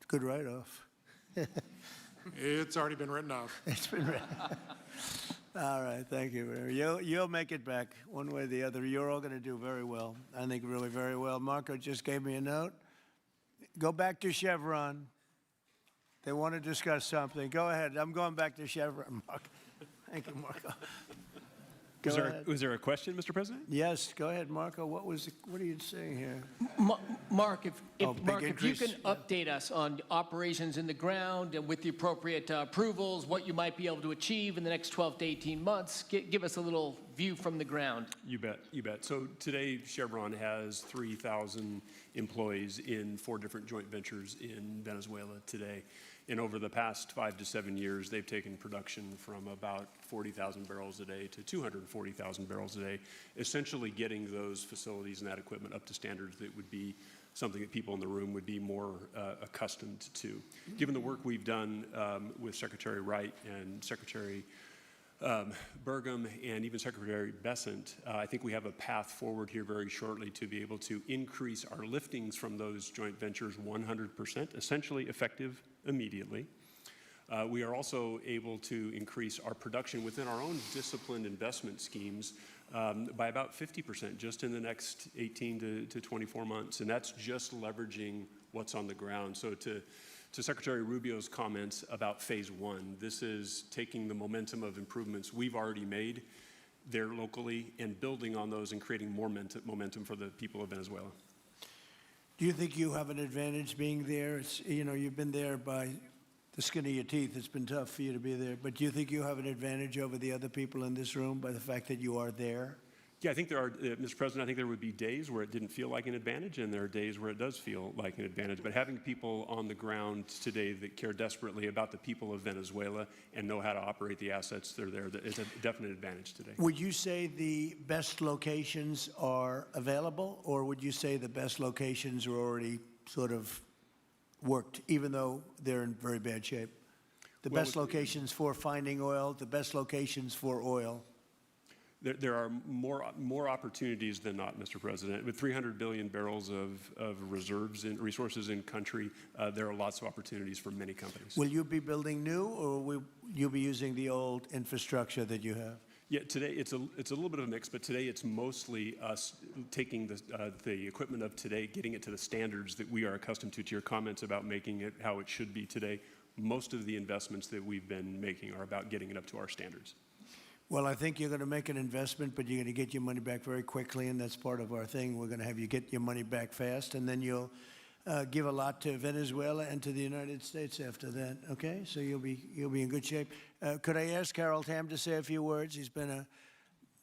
good write-off.
It's already been written off.
It's been written. All right, thank you. You'll make it back one way or the other. You're all going to do very well. I think really very well. Marco just gave me a note. Go back to Chevron. They want to discuss something. Go ahead. I'm going back to Chevron, Marco. Thank you, Marco. Go ahead.
Was there a question, Mr. President?
Yes, go ahead, Marco. What are you saying here?
Mark, if you
increase,
can
yeah.
update us on operations in the ground and with the appropriate approvals, what you might be able to achieve in the next 12 to 18 months, give us a little view from the ground.
You bet, you bet. So today, Chevron has 3,000 employees in 4 different joint ventures in Venezuela today. And over the past 5 to 7 years, they've taken production from about 40,000 barrels a day to 240,000 barrels a day, essentially getting those facilities and that equipment up to standards that would be something that people in the room would be more accustomed to. Given the work we've done with Secretary Wright and Secretary Burgum and even Secretary Bessent, I think we have a path forward here very shortly to be able to increase our liftings from those joint ventures 100%, essentially effective immediately. We are also able to increase our production within our own disciplined investment schemes by about 50% just in the next 18 to 24 months. And that's just leveraging what's on the ground. So to Secretary Rubio's comments about phase 1, this is taking the momentum of improvements we've already made there locally and building on those and creating more momentum for the people of Venezuela.
Do you think you have an advantage being there? You've been there by the skin of your teeth. It's been tough for you to be there. But do you think you have an advantage over the other people in this room by the fact that you are there?
Yeah, I think there are, Mr. President, I think there would be days where it didn't feel like an advantage, and there are days where it does feel like an advantage. But having people on the ground today that care desperately about the people of Venezuela and know how to operate the assets that are there, is a definite advantage today.
Would you say the best locations are available, or would you say the best locations are already sort of worked, even though they're in very bad shape? The best locations for finding oil, the best locations for oil.
There are more opportunities than not, Mr. President. With 300 billion barrels of reserves and resources in country, there are lots of opportunities for many companies.
Will you be building new, or will you be using the old infrastructure that you have?
Yeah, today it's a little bit of a mix, but today it's mostly us taking the equipment of today, getting it to the standards that we are accustomed to your comments about making it how it should be today. Most of the investments that we've been making are about getting it up to our standards.
Well, I think you're going to make an investment, but you're going to get your money back very quickly, and that's part of our thing. We're going to have you get your money back fast, and then you'll give a lot to Venezuela and to the United States after that. Okay, so you'll be in good shape. Could I ask Harold Hamm to say a few words? He's been a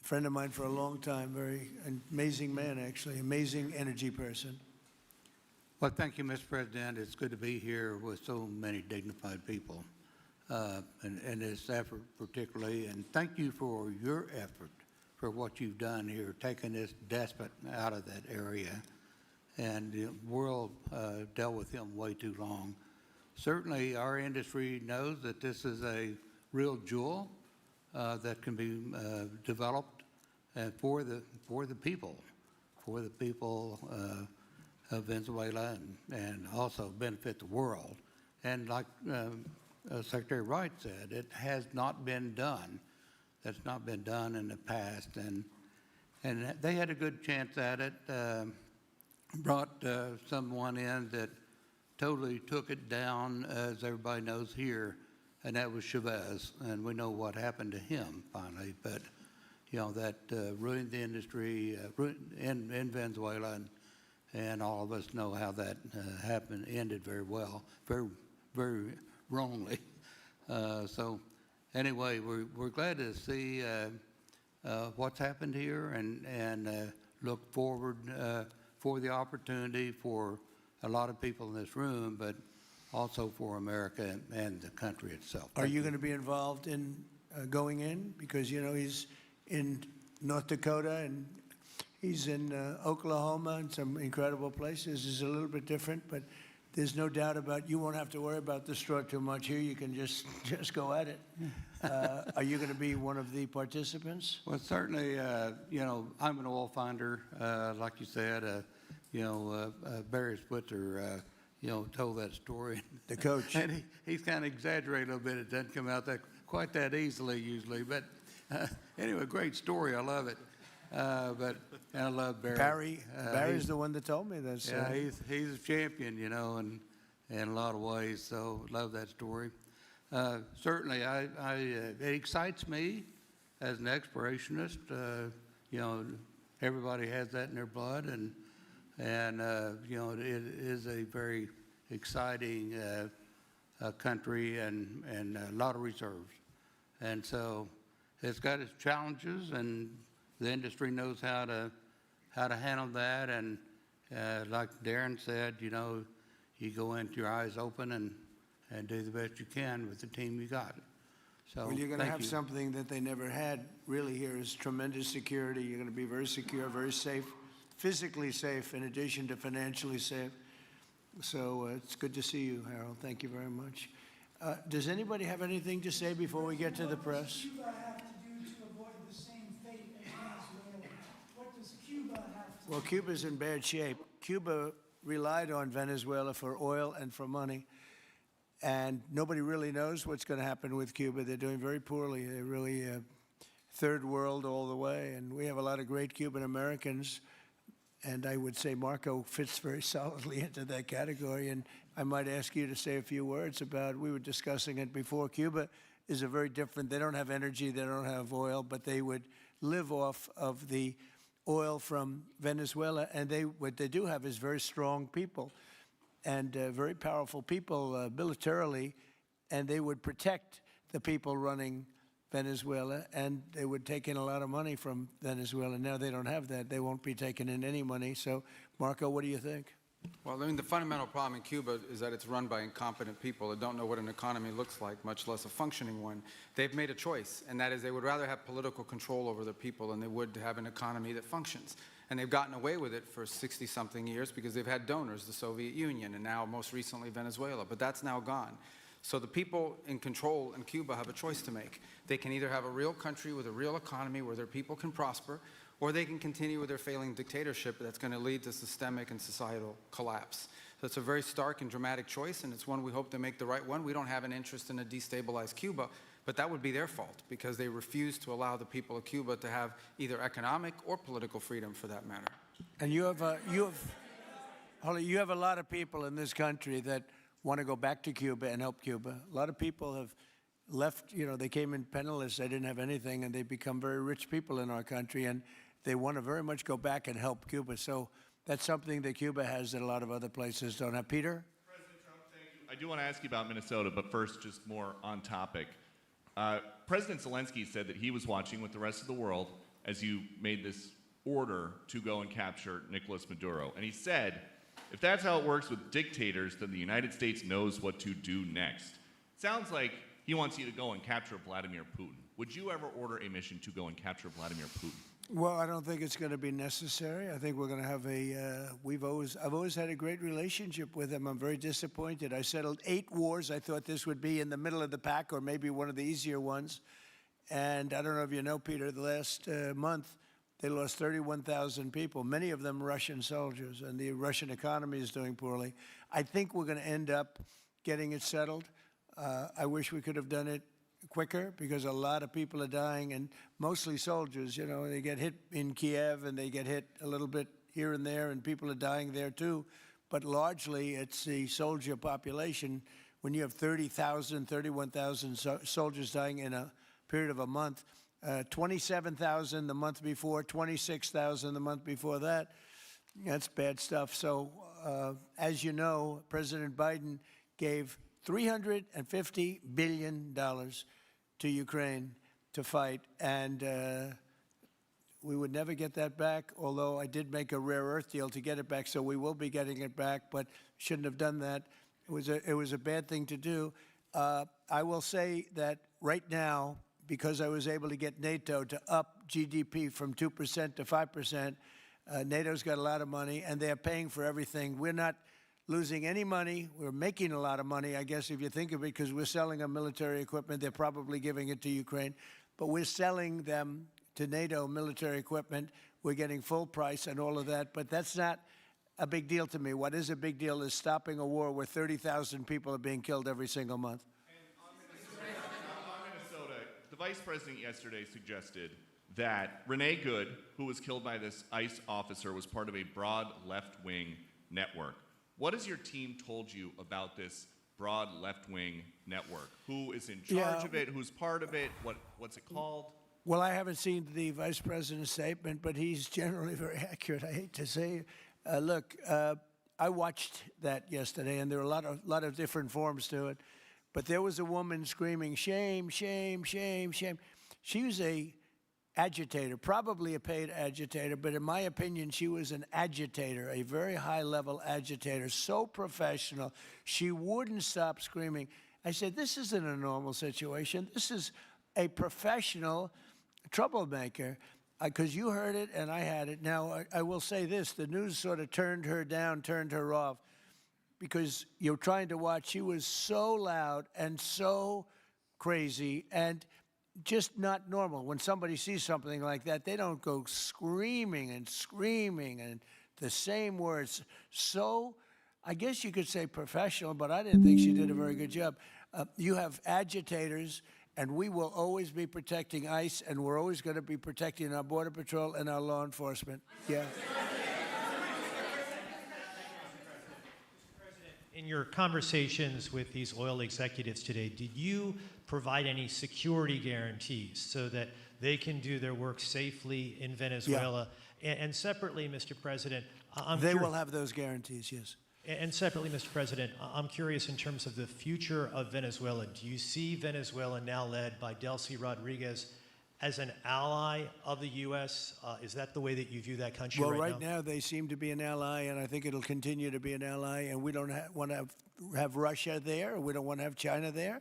friend of mine for a long time. Very amazing man, actually, amazing energy person.
Well, thank you, Mr. President. It's good to be here with so many dignified people, and this effort particularly. And thank you for your effort, for what you've done here, taking this despot out of that area. And the world dealt with him way too long. Certainly, our industry knows that this is a real jewel that can be developed for the people of Venezuela, and also benefit the world. And like Secretary Wright said, it has not been done. That's not been done in the past, and they had a good chance at it. Brought someone in that totally took it down, as everybody knows here, and that was Chavez. And we know what happened to him finally. But, you know, that ruined the industry in Venezuela, and all of us know how that happened, ended very well, very, very wrongly. So anyway, we're glad to see what's happened here, and look forward for the opportunity for a lot of people in this room, but also for America and the country itself.
Are you going to be involved in going in? Because, you know, he's in North Dakota and he's in Oklahoma and some incredible places. It's a little bit different, but there's no doubt about you won't have to worry about the straw too much here. You can just go at it. Are you going to be one of the participants?
Well, certainly, you know, I'm an oil finder, like you said. You know, Barry Spitzer, you know, told that story.
The coach.
And he's kind of exaggerated a little bit. It doesn't come out quite that easily usually. But anyway, great story. I love it. But I love Barry.
Barry's the one that told me this.
Yeah, he's a champion, you know, in a lot of ways. So love that story. Certainly, it excites me as an explorationist. You know, everybody has that in their blood, and you know, it is a very exciting country and a lot of reserves, and so it's got its challenges, and the industry knows how to handle that. And like Darren said, you know, you go into your eyes open and do the best you can with the team you got. So
well, you're going to have something that they never had really here is tremendous security. You're going to be very secure, very safe, physically safe, in addition to financially safe. So it's good to see you, Harold. Thank you very much. Does anybody have anything to say before we get to the press?
What does Cuba have to do to avoid the same fate as Venezuela? What does Cuba have to do?
Well, Cuba's in bad shape. Cuba relied on Venezuela for oil and for money. And nobody really knows what's going to happen with Cuba. They're doing very poorly. They're really third world all the way. And we have a lot of great Cuban Americans. And I would say Marco fits very solidly into that category. And I might ask you to say a few words about, we were discussing it before, Cuba is a very different, they don't have energy, they don't have oil, but they would live off of the oil from Venezuela. And what they do have is very strong people. And very powerful people militarily, and they would protect the people running Venezuela, and they would take in a lot of money from Venezuela. Now they don't have that. They won't be taking in any money. So, Marco, what do you think?
Well, I mean, the fundamental problem in Cuba is that it's run by incompetent people that don't know what an economy looks like, much less a functioning one. They've made a choice, and that is they would rather have political control over their people than they would to have an economy that functions. And they've gotten away with it for 60-something years because they've had donors, the Soviet Union, and now most recently Venezuela. But that's now gone. So the people in control in Cuba have a choice to make. They can either have a real country with a real economy where their people can prosper, or they can continue with their failing dictatorship that's going to lead to systemic and societal collapse. So it's a very stark and dramatic choice, and it's one we hope to make the right one. We don't have an interest in a destabilized Cuba. But that would be their fault because they refused to allow the people of Cuba to have either economic or political freedom for that matter.
And Holly, you have a lot of people in this country that want to go back to Cuba and help Cuba. A lot of people have left, they came in penniless, they didn't have anything, and they become very rich people in our country, and they want to very much go back and help Cuba. So that's something that Cuba has that a lot of other places don't have. Peter?
President Trump, thank you. I do want to ask you about Minnesota, but first, just more on topic. President Zelensky said that he was watching with the rest of the world as you made this order to go and capture Nicolas Maduro. And he said, if that's how it works with dictators, then the United States knows what to do next. Sounds like he wants you to go and capture Vladimir Putin. Would you ever order a mission to go and capture Vladimir Putin?
Well, I don't think it's going to be necessary. I think we're going to have I've always had a great relationship with him. I'm very disappointed. I settled 8 wars. I thought this would be in the middle of the pack or maybe one of the easier ones. And I don't know if you know, Peter, the last month, they lost 31,000 people, many of them Russian soldiers, and the Russian economy is doing poorly. I think we're going to end up getting it settled. I wish we could have done it quicker because a lot of people are dying, and mostly soldiers. They get hit in Kiev and they get hit a little bit here and there, and people are dying there too. But largely, it's the soldier population. When you have 30,000, 31,000 soldiers dying in a period of a month, 27,000 the month before, 26,000 the month before that, that's bad stuff. So, as you know, President Biden gave $350 billion to Ukraine to fight, and we would never get that back, although I did make a rare earth deal to get it back, so we will be getting it back, but shouldn't have done that. It was a bad thing to do. I will say that right now, because I was able to get NATO to up GDP from 2% to 5%, NATO's got a lot of money, and they're paying for everything. We're not losing any money. We're making a lot of money, I guess, if you think of it, because we're selling them military equipment. They're probably giving it to Ukraine. But we're selling them to NATO military equipment. We're getting full price and all of that. But that's not a big deal to me. What is a big deal is stopping a war where 30,000 people are being killed every single month.
On Minnesota, the vice president yesterday suggested that Renee Good, who was killed by this ICE officer, was part of a broad left-wing network. What has your team told you about this broad left-wing network? Who is in charge of it? Who's part of it? What's it called?
Well, I haven't seen the vice president's statement, but he's generally very accurate. I hate to say. Look, I watched that yesterday, and there were a lot of different forms to it. But there was a woman screaming, "Shame, shame, shame, shame." She was a agitator, probably a paid agitator, but in my opinion, she was an agitator, a very high-level agitator, so professional. She wouldn't stop screaming. I said, this isn't a normal situation. This is a professional troublemaker, because you heard it and I had it. Now, I will say this. The news sort of turned her down, turned her off, because you're trying to watch. She was so loud and so crazy and just not normal. When somebody sees something like that, they don't go screaming and the same words. So I guess you could say professional, but I didn't think she did a very good job. You have agitators, and we will always be protecting ICE, and we're always going to be protecting our Border Patrol and our law enforcement. Yeah.
In your conversations with these oil executives today, did you provide any security guarantees so that they can do their work safely in Venezuela? Yeah. And separately, Mr. President,
they will have those guarantees, yes.
And separately, Mr. President, I'm curious in terms of the future of Venezuela. Do you see Venezuela, now led by Delcy Rodriguez, as an ally of the U.S.? Is that the way that you view that country right now?
Well, right now they seem to be an ally, and I think it'll continue to be an ally, and we don't want to have Russia there. We don't want to have China there.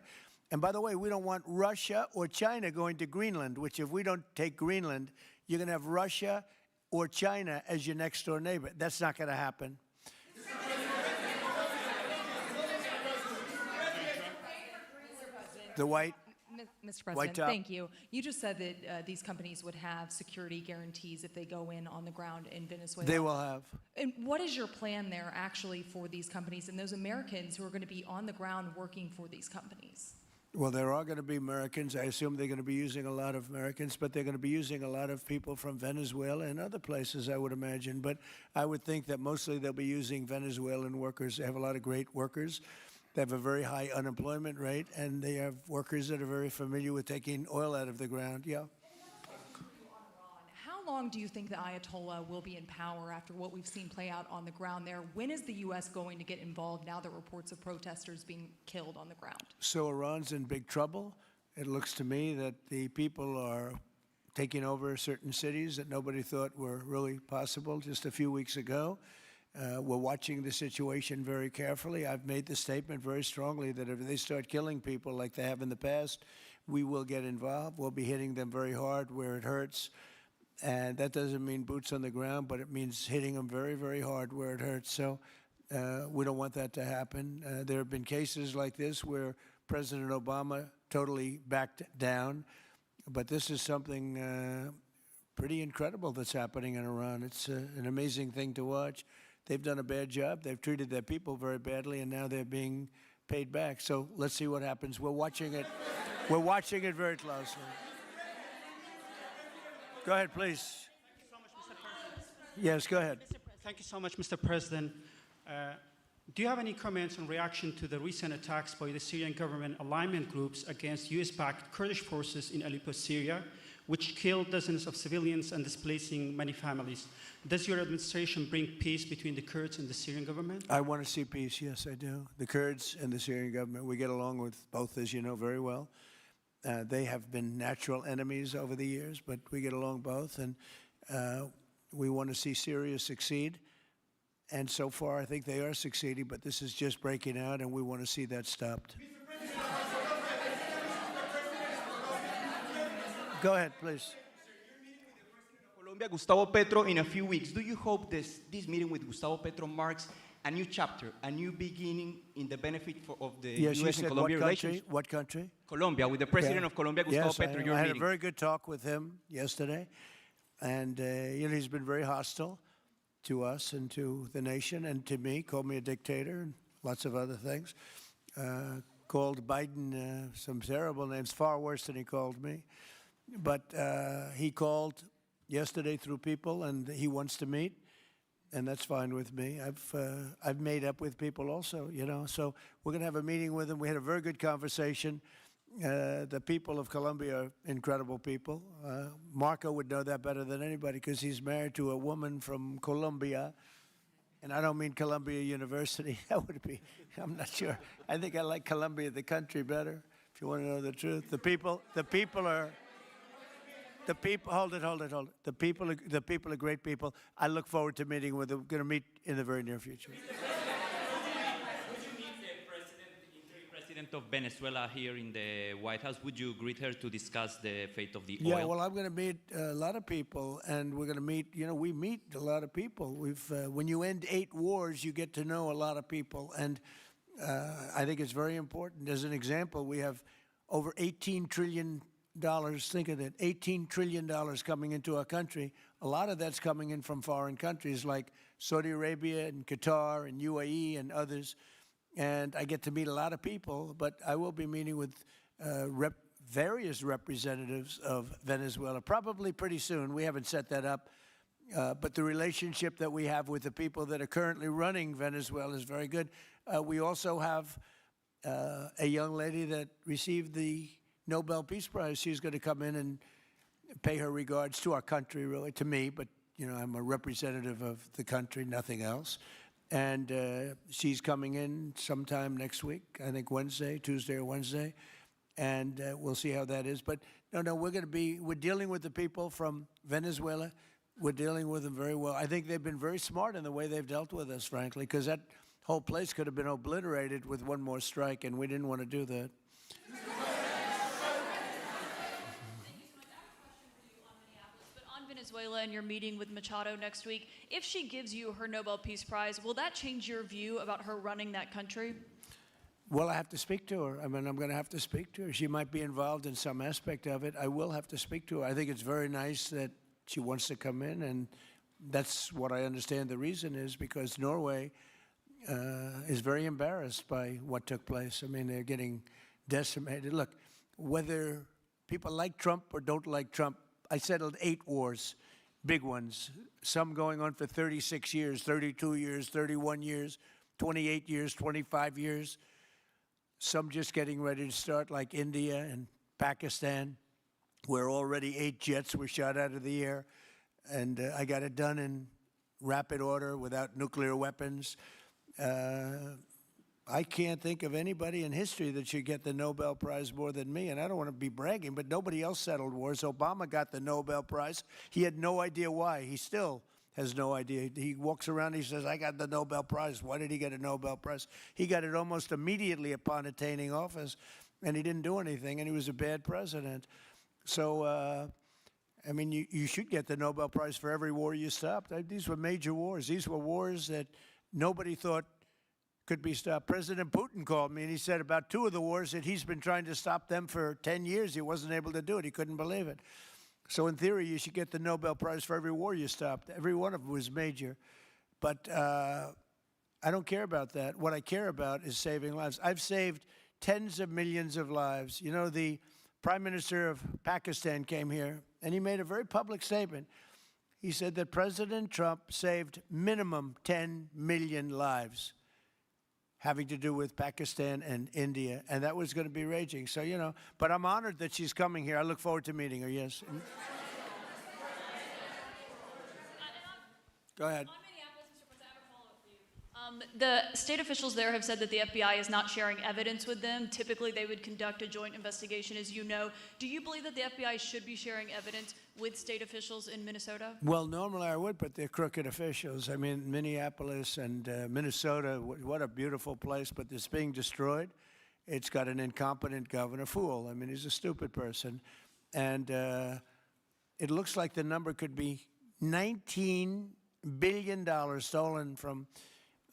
And by the way, we don't want Russia or China going to Greenland, which if we don't take Greenland, you're going to have Russia or China as your next-door neighbor. That's not going to happen. The white...
Mr. President, thank you. You just said that these companies would have security guarantees if they go in on the ground in Venezuela.
They will have.
And what is your plan there actually for these companies and those Americans who are going to be on the ground working for these companies?
Well, there are going to be Americans. I assume they're going to be using a lot of Americans, but they're going to be using a lot of people from Venezuela and other places, I would imagine. But I would think that mostly they'll be using Venezuelan workers. They have a lot of great workers. They have a very high unemployment rate, and they have workers that are very familiar with taking oil out of the ground. Yeah.
How long do you think the Ayatollah will be in power after what we've seen play out on the ground there? When is the U.S. going to get involved now that reports of protesters being killed on the ground?
So Iran's in big trouble. It looks to me that the people are taking over certain cities that nobody thought were really possible just a few weeks ago. We're watching the situation very carefully. I've made the statement very strongly that if they start killing people like they have in the past, we will get involved. We'll be hitting them very hard where it hurts. And that doesn't mean boots on the ground, but it means hitting them very, very hard where it hurts. So we don't want that to happen. There have been cases like this where President Obama totally backed down. But this is something pretty incredible that's happening in Iran. It's an amazing thing to watch. They've done a bad job. They've treated their people very badly, and now they're being paid back. So let's see what happens. We're watching it. We're watching it very closely. Go ahead, please. Yes, go ahead.
Thank you so much, Mr. President. Do you have any comments on reaction to the recent attacks by the Syrian government alignment groups against US-backed Kurdish forces in Aleppo, Syria, which killed dozens of civilians and displacing many families? Does your administration bring peace between the Kurds and the Syrian government?
I want to see peace, yes, I do. The Kurds and the Syrian government, we get along with both, as you know, very well. They have been natural enemies over the years, but we get along both, and we want to see Syria succeed. And so far, I think they are succeeding, but this is just breaking out, and we want to see that stopped. Go ahead, please.
Colombia, Gustavo Petro, in a few weeks. Do you hope this meeting with Gustavo Petro marks a new chapter, a new beginning in the benefit of the U.S. and Colombia relations?
What country?
Colombia, with the president of Colombia, Gustavo Petro, your
I had
meeting.
a very good talk with him yesterday, and he's been very hostile to us and to the nation and to me, called me a dictator and lots of other things. Called Biden some terrible names, far worse than he called me. But he called yesterday through people, and he wants to meet, and that's fine with me. I've made up with people also, you know. So we're going to have a meeting with him. We had a very good conversation. The people of Colombia are incredible people. Marco would know that better than anybody because he's married to a woman from Colombia. And I don't mean Columbia University. That would be, I'm not sure. I think I like Colombia, the country, better, if you want to know the truth. The people are... hold it. The people are great people. I look forward to meeting with them. We're going to meet in the very near future.
Would you meet the president of Venezuela here in the White House? Would you greet her to discuss the fate of the oil?
Yeah, well, I'm going to meet a lot of people, and we're going to meet, we meet a lot of people. When you end 8 wars, you get to know a lot of people, and I think it's very important. As an example, we have over $18 trillion. Think of that, $18 trillion coming into our country. A lot of that's coming in from foreign countries like Saudi Arabia and Qatar and UAE and others. And I get to meet a lot of people, but I will be meeting with various representatives of Venezuela, probably pretty soon. We haven't set that up. But the relationship that we have with the people that are currently running Venezuela is very good. We also have a young lady that received the Nobel Peace Prize. She's going to come in and pay her regards to our country, really, to me, but, I'm a representative of the country, nothing else. And she's coming in sometime next week, I think Tuesday or Wednesday, and we'll see how that is. But no, we're dealing with the people from Venezuela. We're dealing with them very well. I think they've been very smart in the way they've dealt with us, frankly, because that whole place could have been obliterated with one more strike, and we didn't want to do that.
Venezuela and your meeting with Machado next week, if she gives you her Nobel Peace Prize, will that change your view about her running that country?
Well, I have to speak to her. I'm going to have to speak to her. She might be involved in some aspect of it. I will have to speak to her. I think it's very nice that she wants to come in, and that's what I understand the reason is, because Norway is very embarrassed by what took place. I mean, they're getting decimated. Look, whether people like Trump or don't like Trump, I settled 8 wars, big ones, some going on for 36 years, 32 years, 31 years, 28 years, 25 years, some just getting ready to start, like India and Pakistan, where already 8 jets were shot out of the air, and I got it done in rapid order without nuclear weapons. I can't think of anybody in history that should get the Nobel Prize more than me, and I don't want to be bragging, but nobody else settled wars. Obama got the Nobel Prize. He had no idea why. He still has no idea. He walks around and he says, I got the Nobel Prize. Why did he get a Nobel Prize? He got it almost immediately upon attaining office, and he didn't do anything, and he was a bad president. So, I mean, you should get the Nobel Prize for every war you stopped. These were major wars. These were wars that nobody thought could be stopped. President Putin called me, and he said about 2 of the wars that he's been trying to stop them for 10 years. He wasn't able to do it. He couldn't believe it. So in theory, you should get the Nobel Prize for every war you stopped. Every one of them was major. But I don't care about that. What I care about is saving lives. I've saved tens of millions of lives. You know, the Prime Minister of Pakistan came here, and he made a very public statement. He said that President Trump saved minimum 10 million lives having to do with Pakistan and India, and that was going to be raging. So, you know, but I'm honored that she's coming here. I look forward to meeting her, yes. Go ahead.
The state officials there have said that the FBI is not sharing evidence with them. Typically, they would conduct a joint investigation, as you know. Do you believe that the FBI should be sharing evidence with state officials in Minnesota?
Well, normally I would, but they're crooked officials. I mean, Minneapolis and Minnesota, what a beautiful place, but it's being destroyed. It's got an incompetent governor, fool. I mean, he's a stupid person. And it looks like the number could be $19 billion stolen from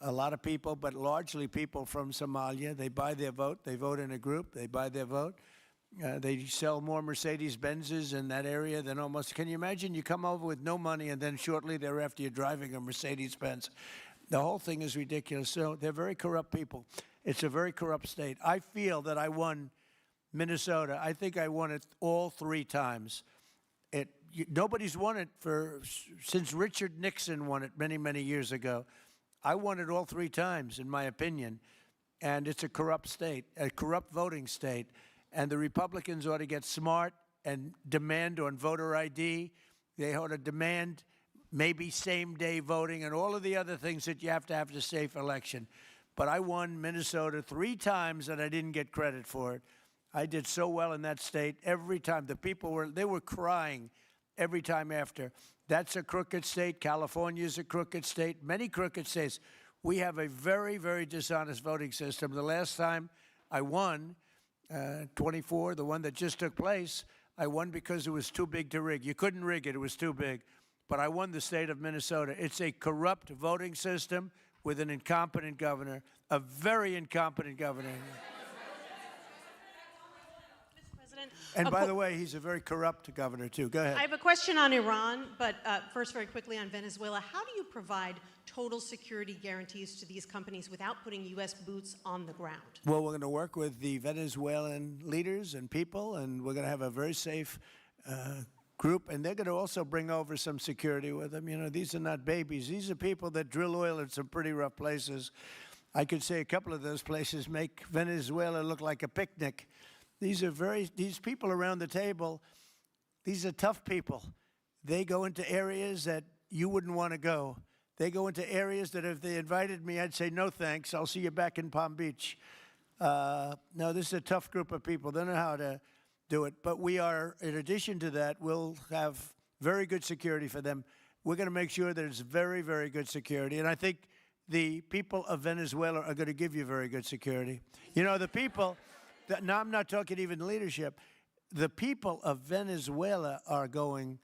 a lot of people, but largely people from Somalia. They buy their vote. They vote in a group. They buy their vote. They sell more Mercedes-Benzes in that area than almost. Can you imagine? You come over with no money, and then shortly thereafter you're driving a Mercedes-Benz. The whole thing is ridiculous. So they're very corrupt people. It's a very corrupt state. I feel that I won Minnesota. I think I won it all 3 times. Nobody's won it since Richard Nixon won it many, many years ago. I won it all 3 times, in my opinion, and it's a corrupt state, a corrupt voting state, and the Republicans ought to get smart and demand on voter ID. They ought to demand maybe same-day voting and all of the other things that you have to have a safe election. But I won Minnesota 3 times, and I didn't get credit for it. I did so well in that state every time. The people were crying every time after. That's a crooked state. California is a crooked state. Many crooked states. We have a very, very dishonest voting system. The last time I won, 24, the one that just took place, I won because it was too big to rig. You couldn't rig it. It was too big. But I won the state of Minnesota. It's a corrupt voting system with an incompetent governor, a very incompetent governor. And by the way, he's a very corrupt governor, too. Go ahead.
I have a question on Iran, but first, very quickly on Venezuela. How do you provide total security guarantees to these companies without putting U.S. boots on the ground?
Well, we're going to work with the Venezuelan leaders and people, and we're going to have a very safe group, and they're going to also bring over some security with them. You know, these are not babies. These are people that drill oil in some pretty rough places. I could say a couple of those places make Venezuela look like a picnic. These people around the table, these are tough people. They go into areas that you wouldn't want to go. They go into areas that if they invited me, I'd say, no thanks, I'll see you back in Palm Beach. No, this is a tough group of people. They know how to do it. But we are, in addition to that, we'll have very good security for them. We're going to make sure that it's very, very good security. And I think the people of Venezuela are going to give you very good security. You know, the people... Now, I'm not talking even leadership. The people of Venezuela are going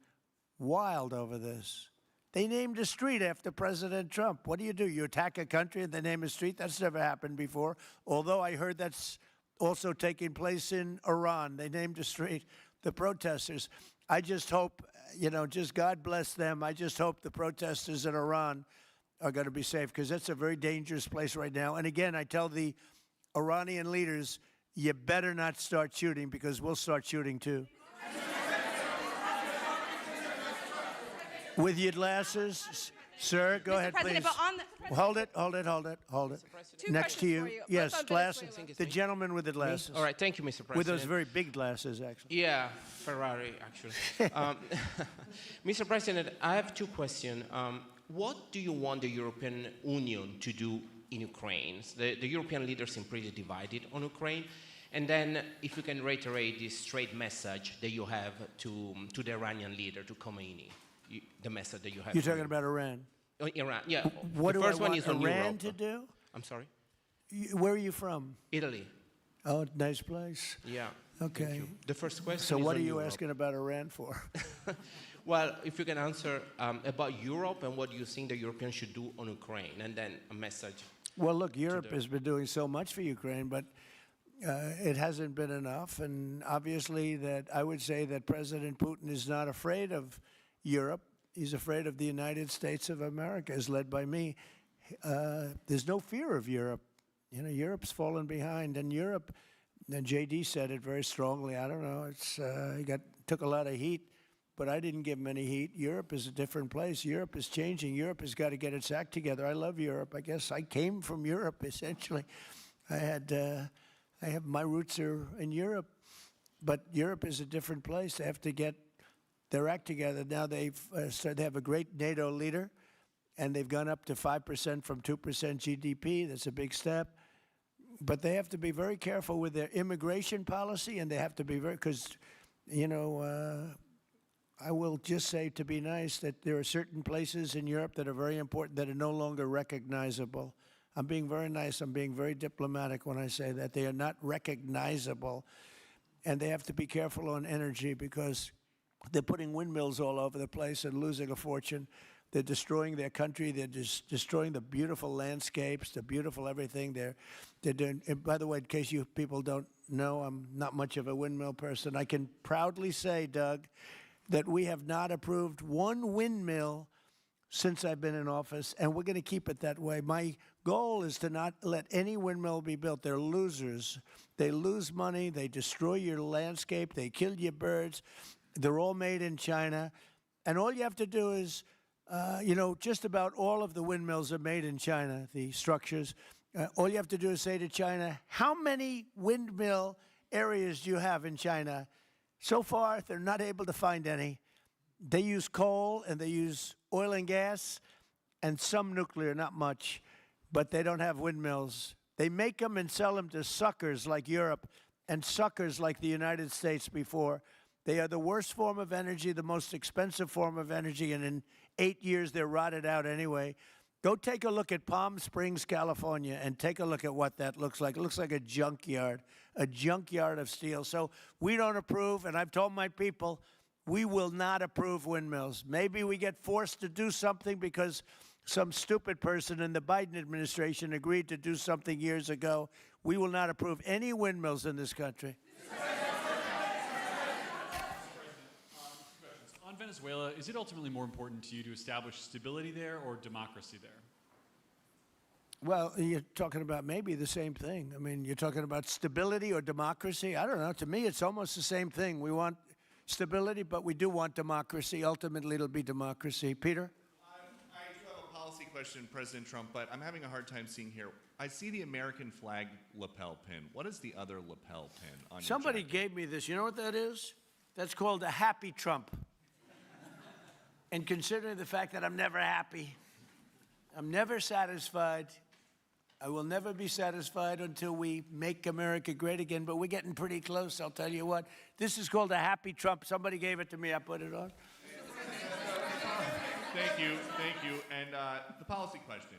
wild over this. They named a street after President Trump. What do? You attack a country and they name a street? That's never happened before, although I heard that's also taking place in Iran. They named a street. The protesters. I just hope, you know, just God bless them. I just hope the protesters in Iran are going to be safe, because that's a very dangerous place right now. And again, I tell the Iranian leaders, you better not start shooting because we'll start shooting too. With your glasses, sir, go ahead, please.
President, but on the-
Hold it.
Two
Next to
questions
you.
for you.
Yes,
Both on
glasses.
Venezuela.
The gentleman with the glasses.
All right, thank you, Mr. President.
With those very big glasses, actually.
Yeah, Ferrari, actually. Mr. President, I have two questions. What do you want the European Union to do in Ukraine? The European leaders seem pretty divided on Ukraine. And then if you can reiterate this straight message that you have to the Iranian leader, to Khomeini, the message that you have.
You're talking about Iran?
Iran, yeah.
What
the
do
first
I
one
want
is on
Iran
Europe.
to do?
I'm sorry?
Where are you from?
Italy.
Oh, nice place.
Yeah.
Okay.
Thank you. The first question
So
is
what
on
are you
Europe.
asking about Iran for?
Well, if you can answer about Europe and what you think the Europeans should do on Ukraine, and then a message.
Well, look, Europe has been doing so much for Ukraine, but it hasn't been enough. And obviously that I would say that President Putin is not afraid of Europe. He's afraid of the United States of America, as led by me. There's no fear of Europe. You know, Europe's fallen behind. And Europe, and JD said it very strongly, I don't know, he took a lot of heat, but I didn't give him any heat. Europe is a different place. Europe is changing. Europe has got to get its act together. I love Europe. I guess I came from Europe, essentially. I have my roots are in Europe, but Europe is a different place. They have to get their act together. Now they have a great NATO leader, and they've gone up to 5% from 2% GDP. That's a big step. But they have to be very careful with their immigration policy, and they have to be very, because, you know, I will just say, to be nice, that there are certain places in Europe that are very important that are no longer recognizable. I'm being very nice. I'm being very diplomatic when I say that. They are not recognizable. And they have to be careful on energy because they're putting windmills all over the place and losing a fortune. They're destroying their country. They're just destroying the beautiful landscapes, the beautiful everything. They're doing. And by the way, in case you people don't know, I'm not much of a windmill person. I can proudly say, Doug, that we have not approved one windmill since I've been in office, and we're going to keep it that way. My goal is to not let any windmill be built. They're losers. They lose money. They destroy your landscape. They kill your birds. They're all made in China. And all you have to do is, you know, just about all of the windmills are made in China, the structures. All you have to do is say to China, how many windmill areas do you have in China? So far, they're not able to find any. They use coal and they use oil and gas and some nuclear, not much, but they don't have windmills. They make them and sell them to suckers like Europe and suckers like the United States before. They are the worst form of energy, the most expensive form of energy, and in 8 years they're rotted out anyway. Go take a look at Palm Springs, California, and take a look at what that looks like. It looks like a junkyard of steel. So we don't approve, and I've told my people, we will not approve windmills. Maybe we get forced to do something because some stupid person in the Biden administration agreed to do something years ago. We will not approve any windmills in this country.
On Venezuela, is it ultimately more important to you to establish stability there or democracy there?
Well, you're talking about maybe the same thing. I mean, you're talking about stability or democracy. I don't know. To me, it's almost the same thing. We want stability, but we do want democracy. Ultimately, it'll be democracy. Peter?
I do have a policy question, President Trump, but I'm having a hard time seeing here. I see the American flag lapel pin. What is the other lapel pin on
Somebody
your jacket?
gave me this. You know what that is? That's called a happy Trump. And considering the fact that I'm never happy, I'm never satisfied, I will never be satisfied until we make America great again, but we're getting pretty close, I'll tell you what. This is called a happy Trump. Somebody gave it to me, I put it on.
Thank you. And the policy question.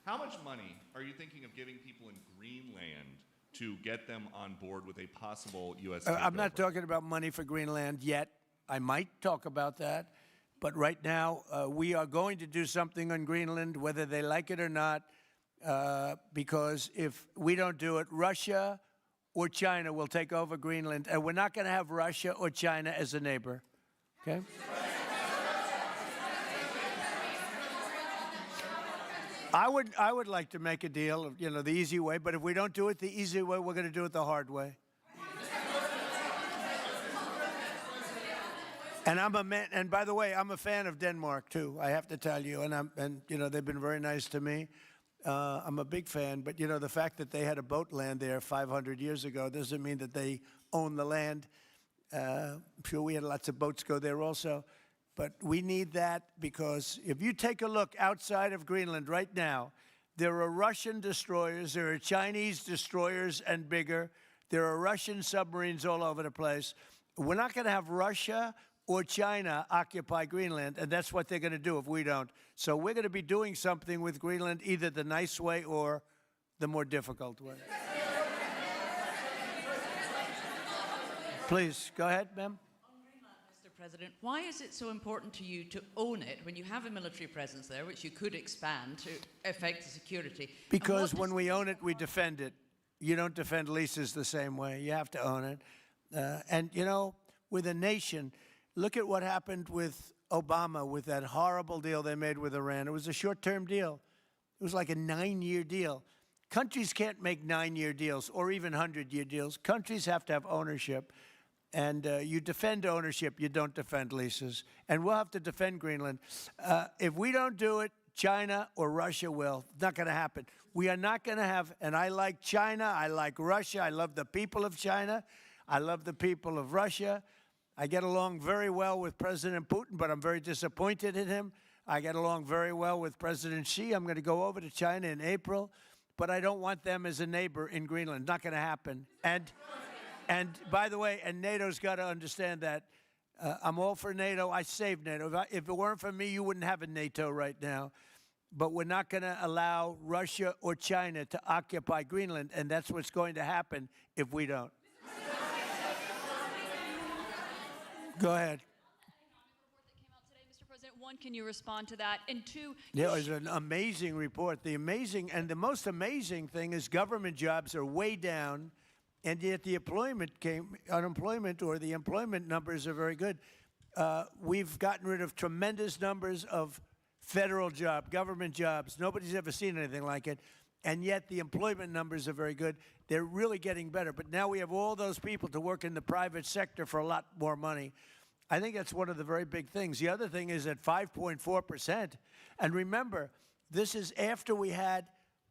How much money are you thinking of giving people in Greenland to get them on board with a possible U.S. takeover?
I'm not talking about money for Greenland yet. I might talk about that. But right now, we are going to do something on Greenland, whether they like it or not, because if we don't do it, Russia or China will take over Greenland, and we're not going to have Russia or China as a neighbor. Okay? I would like to make a deal, you know, the easy way, but if we don't do it the easy way, we're going to do it the hard way. And I'm a man, and by the way, I'm a fan of Denmark too, I have to tell you, and you know, they've been very nice to me. I'm a big fan, but you know, the fact that they had a boat land there 500 years ago doesn't mean that they own the land. I'm sure we had lots of boats go there also. But we need that because if you take a look outside of Greenland right now, there are Russian destroyers, there are Chinese destroyers and bigger, there are Russian submarines all over the place. We're not going to have Russia or China occupy Greenland, and that's what they're going to do if we don't. So we're going to be doing something with Greenland, either the nice way or the more difficult way. Please, go ahead, ma'am.
Mr. President, why is it so important to you to own it when you have a military presence there, which you could expand to affect the security?
Because when we own it, we defend it. You don't defend leases the same way. You have to own it. And, you know, with a nation, look at what happened with Obama, with that horrible deal they made with Iran. It was a short-term deal. It was like a 9-year deal. Countries can't make 9-year deals or even 100-year deals. Countries have to have ownership. And you defend ownership, you don't defend leases. And we'll have to defend Greenland. If we don't do it, China or Russia will. It's not going to happen. We are not going to have, and I like China, I like Russia, I love the people of China, I love the people of Russia. I get along very well with President Putin, but I'm very disappointed in him. I get along very well with President Xi. I'm going to go over to China in April, but I don't want them as a neighbor in Greenland. Not going to happen. And by the way, and NATO's got to understand that. I'm all for NATO. I saved NATO. If it weren't for me, you wouldn't have a NATO right now. But we're not going to allow Russia or China to occupy Greenland, and that's what's going to happen if we don't. Go ahead.
Mr. President, one, can you respond to that? And two,
Yeah, it was an amazing report. The most amazing thing is government jobs are way down. And yet the unemployment or the employment numbers are very good. We've gotten rid of tremendous numbers of federal government jobs. Nobody's ever seen anything like it. And yet the employment numbers are very good. They're really getting better. But now we have all those people to work in the private sector for a lot more money. I think that's one of the very big things. The other thing is at 5.4%. And remember, this is after we had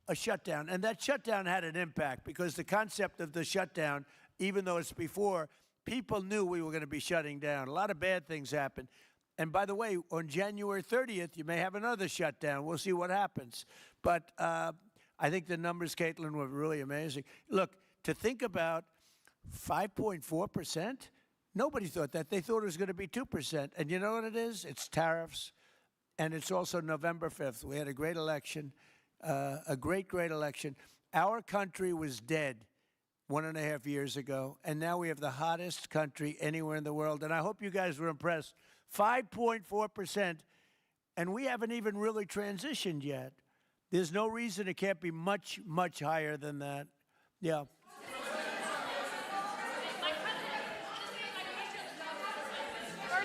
a shutdown. And that shutdown had an impact because the concept of the shutdown, even though it's before, people knew we were going to be shutting down. A lot of bad things happened. And by the way, on January 30th, you may have another shutdown. We'll see what happens. But I think the numbers, Caitlin, were really amazing. Look, to think about 5.4%, nobody thought that. They thought it was going to be 2%. And you know what it is? It's tariffs. And it's also November 5th. We had a great election. A great election. Our country was dead 1.5 years ago, and now we have the hottest country anywhere in the world. And I hope you guys were impressed. 5.4%, and we haven't even really transitioned yet. There's no reason it can't be much, much higher than that. Yeah.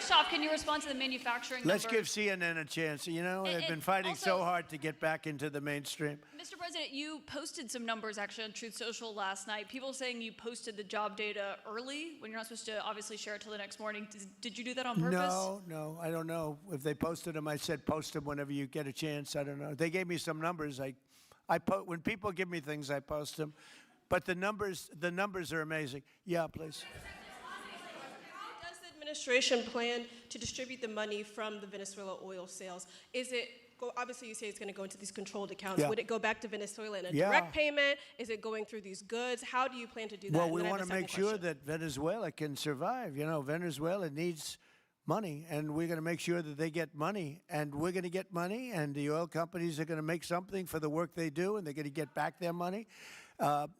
first off, can you respond to the manufacturing
Let's
numbers?
give CNN a chance. You know, they've been fighting so hard to get back into the mainstream.
Mr. President, you posted some numbers actually on Truth Social last night. People saying you posted the job data early when you're not supposed to obviously share it till the next morning. Did you do that on purpose?
No, I don't know. If they posted them, I said post them whenever you get a chance. I don't know. They gave me some numbers. When people give me things, I post them. But the numbers are amazing. Yeah, please.
How does the administration plan to distribute the money from the Venezuela oil sales? Is it, obviously you say it's going to go into these controlled accounts.
Yeah.
Would it go back to Venezuela in a direct payment? Is it going through these goods? How do you plan to do that?
Well, we want to make sure that Venezuela can survive. You know, Venezuela needs money, and we're going to make sure that they get money, and we're going to get money, and the oil companies are going to make something for the work they do, and they're going to get back their money.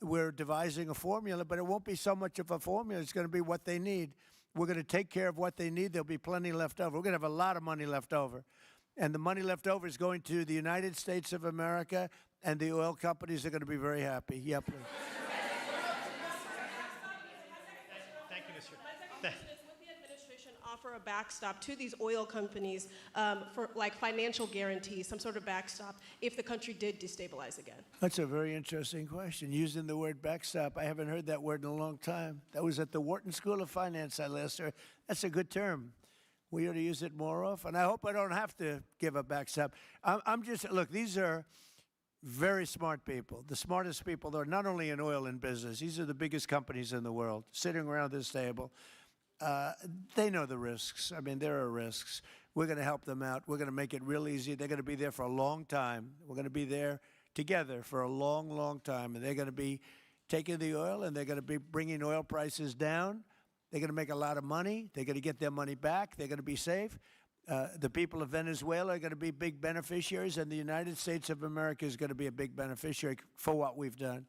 We're devising a formula, but it won't be so much of a formula. It's going to be what they need. We're going to take care of what they need. There'll be plenty left over. We're going to have a lot of money left over. And the money left over is going to the United States of America, and the oil companies are going to be very happy. Yeah, please.
Thank you, Mr. My second question is, would the administration offer offer a backstop to these oil companies for like financial guarantees, some sort of backstop, if the country did destabilize again?
That's a very interesting question. Using the word backstop, I haven't heard that word in a long time. That was at the Wharton School of Finance I last heard. That's a good term. We ought to use it more often. I hope I don't have to give a backstop. I'm just, look, these are very smart people, the smartest people. They're not only in oil and business. These are the biggest companies in the world sitting around this table. They know the risks. I mean, there are risks. We're going to help them out. We're going to make it real easy. They're going to be there for a long time. We're going to be there together for a long, long time. And they're going to be taking the oil, and they're going to be bringing oil prices down. They're going to make a lot of money. They're going to get their money back. They're going to be safe. The people of Venezuela are going to be big beneficiaries, and the United States of America is going to be a big beneficiary for what we've done.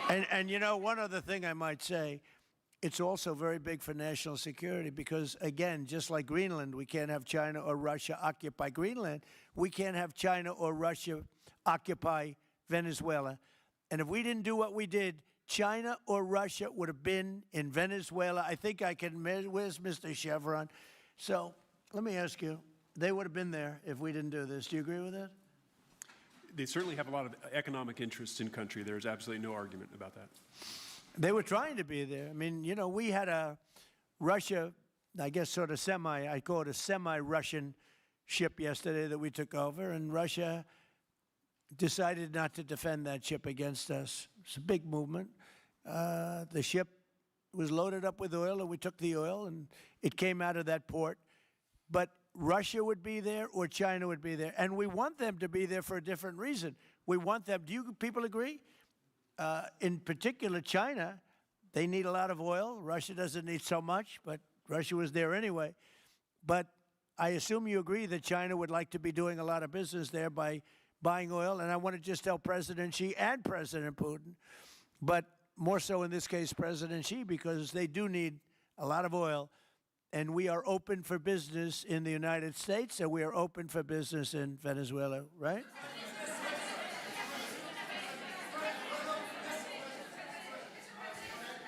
And you know, one other thing I might say, it's also very big for national security because, again, just like Greenland, we can't have China or Russia occupy Greenland. We can't have China or Russia occupy Venezuela. And if we didn't do what we did, China or Russia would have been in Venezuela. I think I can, where's Mr. Chevron? So let me ask you, they would have been there if we didn't do this. Do you agree with that?
They certainly have a lot of economic interests in country. There's absolutely no argument about that.
They were trying to be there. I mean, you know, we had a Russia, I guess sort of I call it a semi-Russian ship yesterday that we took over, and Russia decided not to defend that ship against us. It's a big movement. The ship was loaded up with oil, and we took the oil, and it came out of that port. But Russia would be there or China would be there, and we want them to be there for a different reason. We want them, do you people agree? In particular, China, they need a lot of oil. Russia doesn't need so much, but Russia was there anyway. But I assume you agree that China would like to be doing a lot of business there by buying oil, and I want to just tell President Xi and President Putin, but more so in this case President Xi, because they do need a lot of oil, and we are open for business in the United States, and we are open for business in Venezuela, right?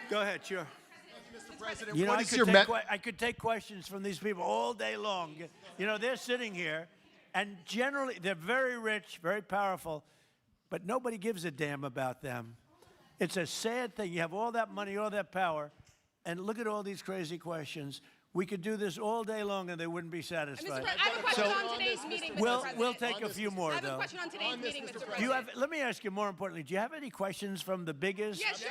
Go ahead, sure.
Mr. President,
You know,
what is your
I could take questions from these people all day long. You know, they're sitting here, and generally, they're very rich, very powerful, but nobody gives a damn about them. It's a sad thing. You have all that money, all that power, and look at all these crazy questions. We could do this all day long, and they wouldn't be satisfied.
I have a question on today's meeting, Mr. President.
We'll take a few more,
I have
though.
a question on today's meeting, Mr. President.
Do you have? Let me ask you more importantly. Do you have any questions from the biggest?
Yes, sure.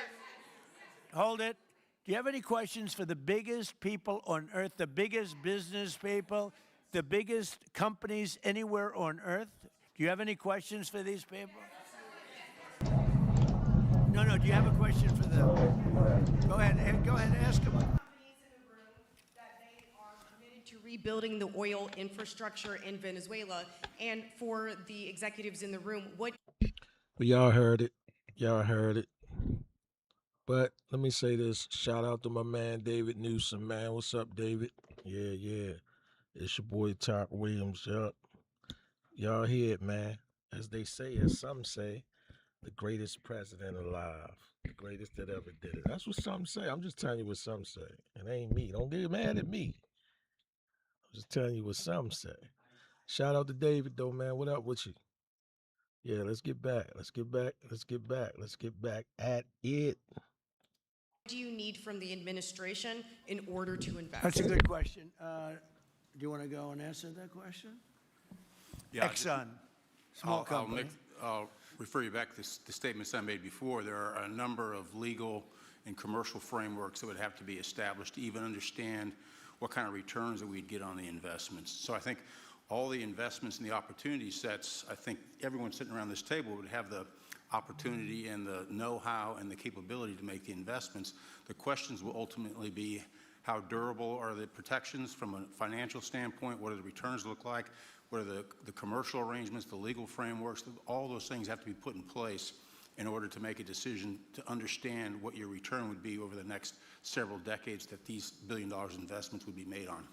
Hold it. Do you have any questions for the biggest people on earth, the biggest business people, the biggest companies anywhere on earth? Do you have any questions for these people? No. Do you have a question for them? Go ahead, ask them.
To rebuilding the oil infrastructure in Venezuela, and for the executives in the room, what?
Well, y'all heard it. But let me say this. Shout out to my man, David Newsom, man. What's up, David? Yeah. It's your boy, Todd Williams. Yup. Y'all hear it, man. As they say, as some say, the greatest president alive. The greatest that ever did it. That's what some say. I'm just telling you what some say. It ain't me. Don't get mad at me. I'm just telling you what some say. Shout out to David, though, man. What up with you? Yeah, let's get back at it.
What do you need from the administration in order to invest?
That's a good question. Do you want to go and answer that question?
Yeah,
Exxon, small company.
I'll refer you back to the statements I made before. There are a number of legal and commercial frameworks that would have to be established to even understand what kind of returns that we'd get on the investments. So I think all the investments and the opportunity sets, I think everyone sitting around this table would have the opportunity and the know-how and the capability to make the investments. The questions will ultimately be how durable are the protections from a financial standpoint, what do the returns look like, what are the commercial arrangements, the legal frameworks, all those things have to be put in place in order to make a decision to understand what your return would be over the next several decades that these billion-dollar investments would be made on.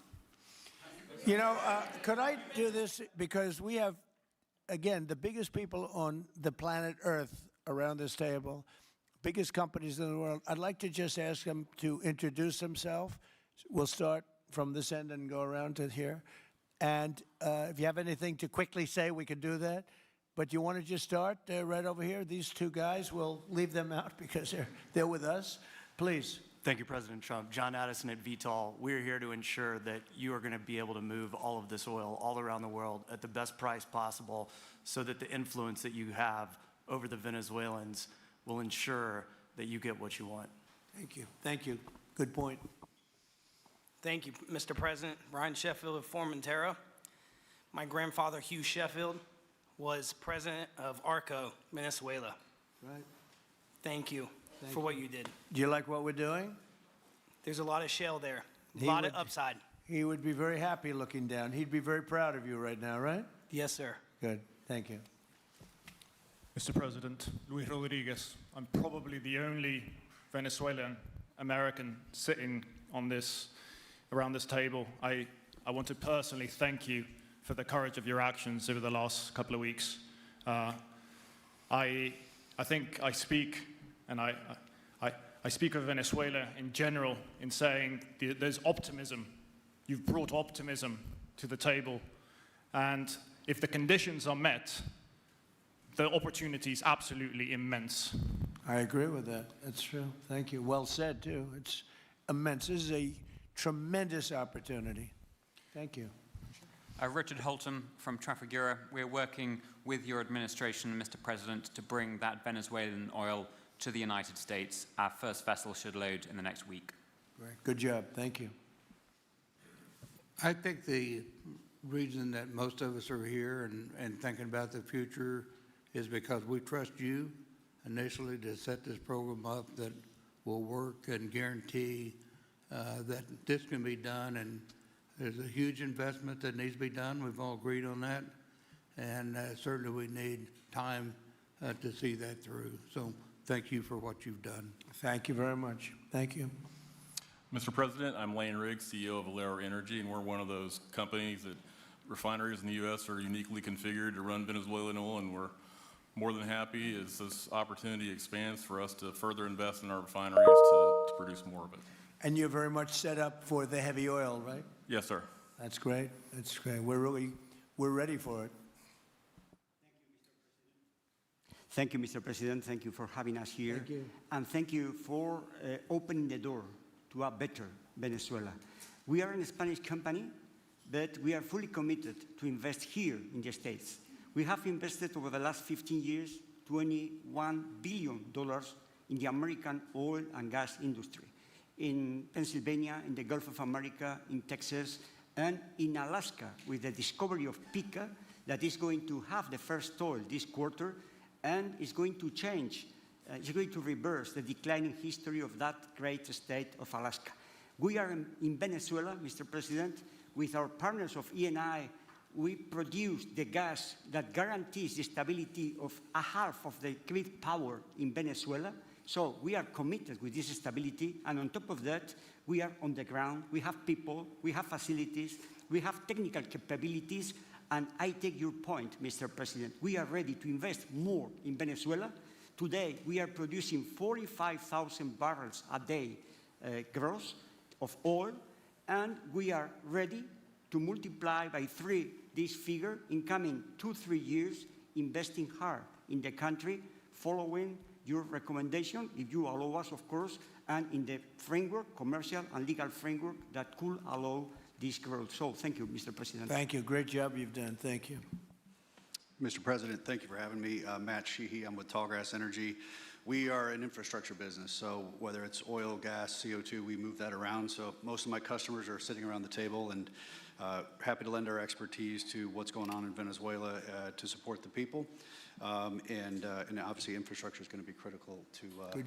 You know, could I do this? Because we have, again, the biggest people on the planet Earth around this table, biggest companies in the world. I'd like to just ask them to introduce themselves We'll start from this end and go around to here. And if you have anything to quickly say, we can do that. But you want to just start right over here? These two guys, we'll leave them out because they're with us. Please.
Thank you, President Trump. John Addison at VTOL. We're here to ensure that you are going to be able to move all of this oil all around the world at the best price possible so that the influence that you have over the Venezuelans will ensure that you get what you want.
Thank you. Thank you. Good point.
Thank you, Mr. President. Brian Sheffield of Formentera. My grandfather, Hugh Sheffield, was president of ARCO, Venezuela.
Right.
Thank you for what you did.
Do you like what we're doing?
There's a lot of shale there, a lot of upside.
He would be very happy looking down. He'd be very proud of you right now, right?
Yes, sir.
Good. Thank you.
Mr. President, Luis Rodriguez. I'm probably the only Venezuelan American sitting on around this table. I want to personally thank you for the courage of your actions over the last couple of weeks. I think I speak, and I speak of Venezuela in general in saying there's optimism. You've brought optimism to the table, and if the conditions are met, the opportunity is absolutely immense.
I agree with that. That's true. Thank you. Well said, too. It's immense. This is a tremendous opportunity. Thank you.
Richard Holton from Trafigura. We're working with your administration, Mr. President, to bring that Venezuelan oil to the United States. Our first vessel should load in the next week.
Great. Good job. Thank you.
I think the reason that most of us are here and thinking about the future is because we trust you initially to set this program up that will work and guarantee that this can be done. And there's a huge investment that needs to be done. We've all agreed on that. And certainly we need time to see that through. So thank you for what you've done.
Thank you very much. Thank you.
Mr. President, I'm Lane Riggs, CEO of Valero Energy, and we're one of those companies that refineries in the U.S. are uniquely configured to run Venezuelan oil, and we're more than happy as this opportunity expands for us to further invest in our refineries to produce more of it.
And you're very much set up for the heavy oil, right?
Yes, sir.
That's great. That's great. We're ready for it.
Thank you, Mr. President. Thank you for having us here.
Thank you.
And thank you for opening the door to a better Venezuela. We are a Spanish company, but we are fully committed to invest here in the States. We have invested over the last 15 years, $21 billion in the American oil and gas industry, in Pennsylvania, in the Gulf of America, in Texas, and in Alaska, with the discovery of Pica that is going to have the first oil this quarter and is going to change, is going to reverse the declining history of that great state of Alaska. We are in Venezuela, Mr. President, with our partners of Eni. We produce the gas that guarantees the stability of a half of the grid power in Venezuela. So we are committed with this stability, and on top of that, we are on the ground. We have people, we have facilities, we have technical capabilities, and I take your point, Mr. President. We are ready to invest more in Venezuela. Today, we are producing 45,000 barrels a day gross of oil, and we are ready to multiply by 3 this figure in coming 2-3 years, investing hard in the country, following your recommendation, if you allow us, of course, and in the framework, commercial and legal framework that could allow this growth. So thank you, Mr. President.
Thank you. Great job you've done. Thank you.
Mr. President, thank you for having me. Matt Sheehy, I'm with Tallgrass Energy. We are an infrastructure business, so whether it's oil, gas, CO2, we move that around. So most of my customers are sitting around the table and happy to lend our expertise to what's going on in Venezuela to support the people. And obviously infrastructure is going to be critical to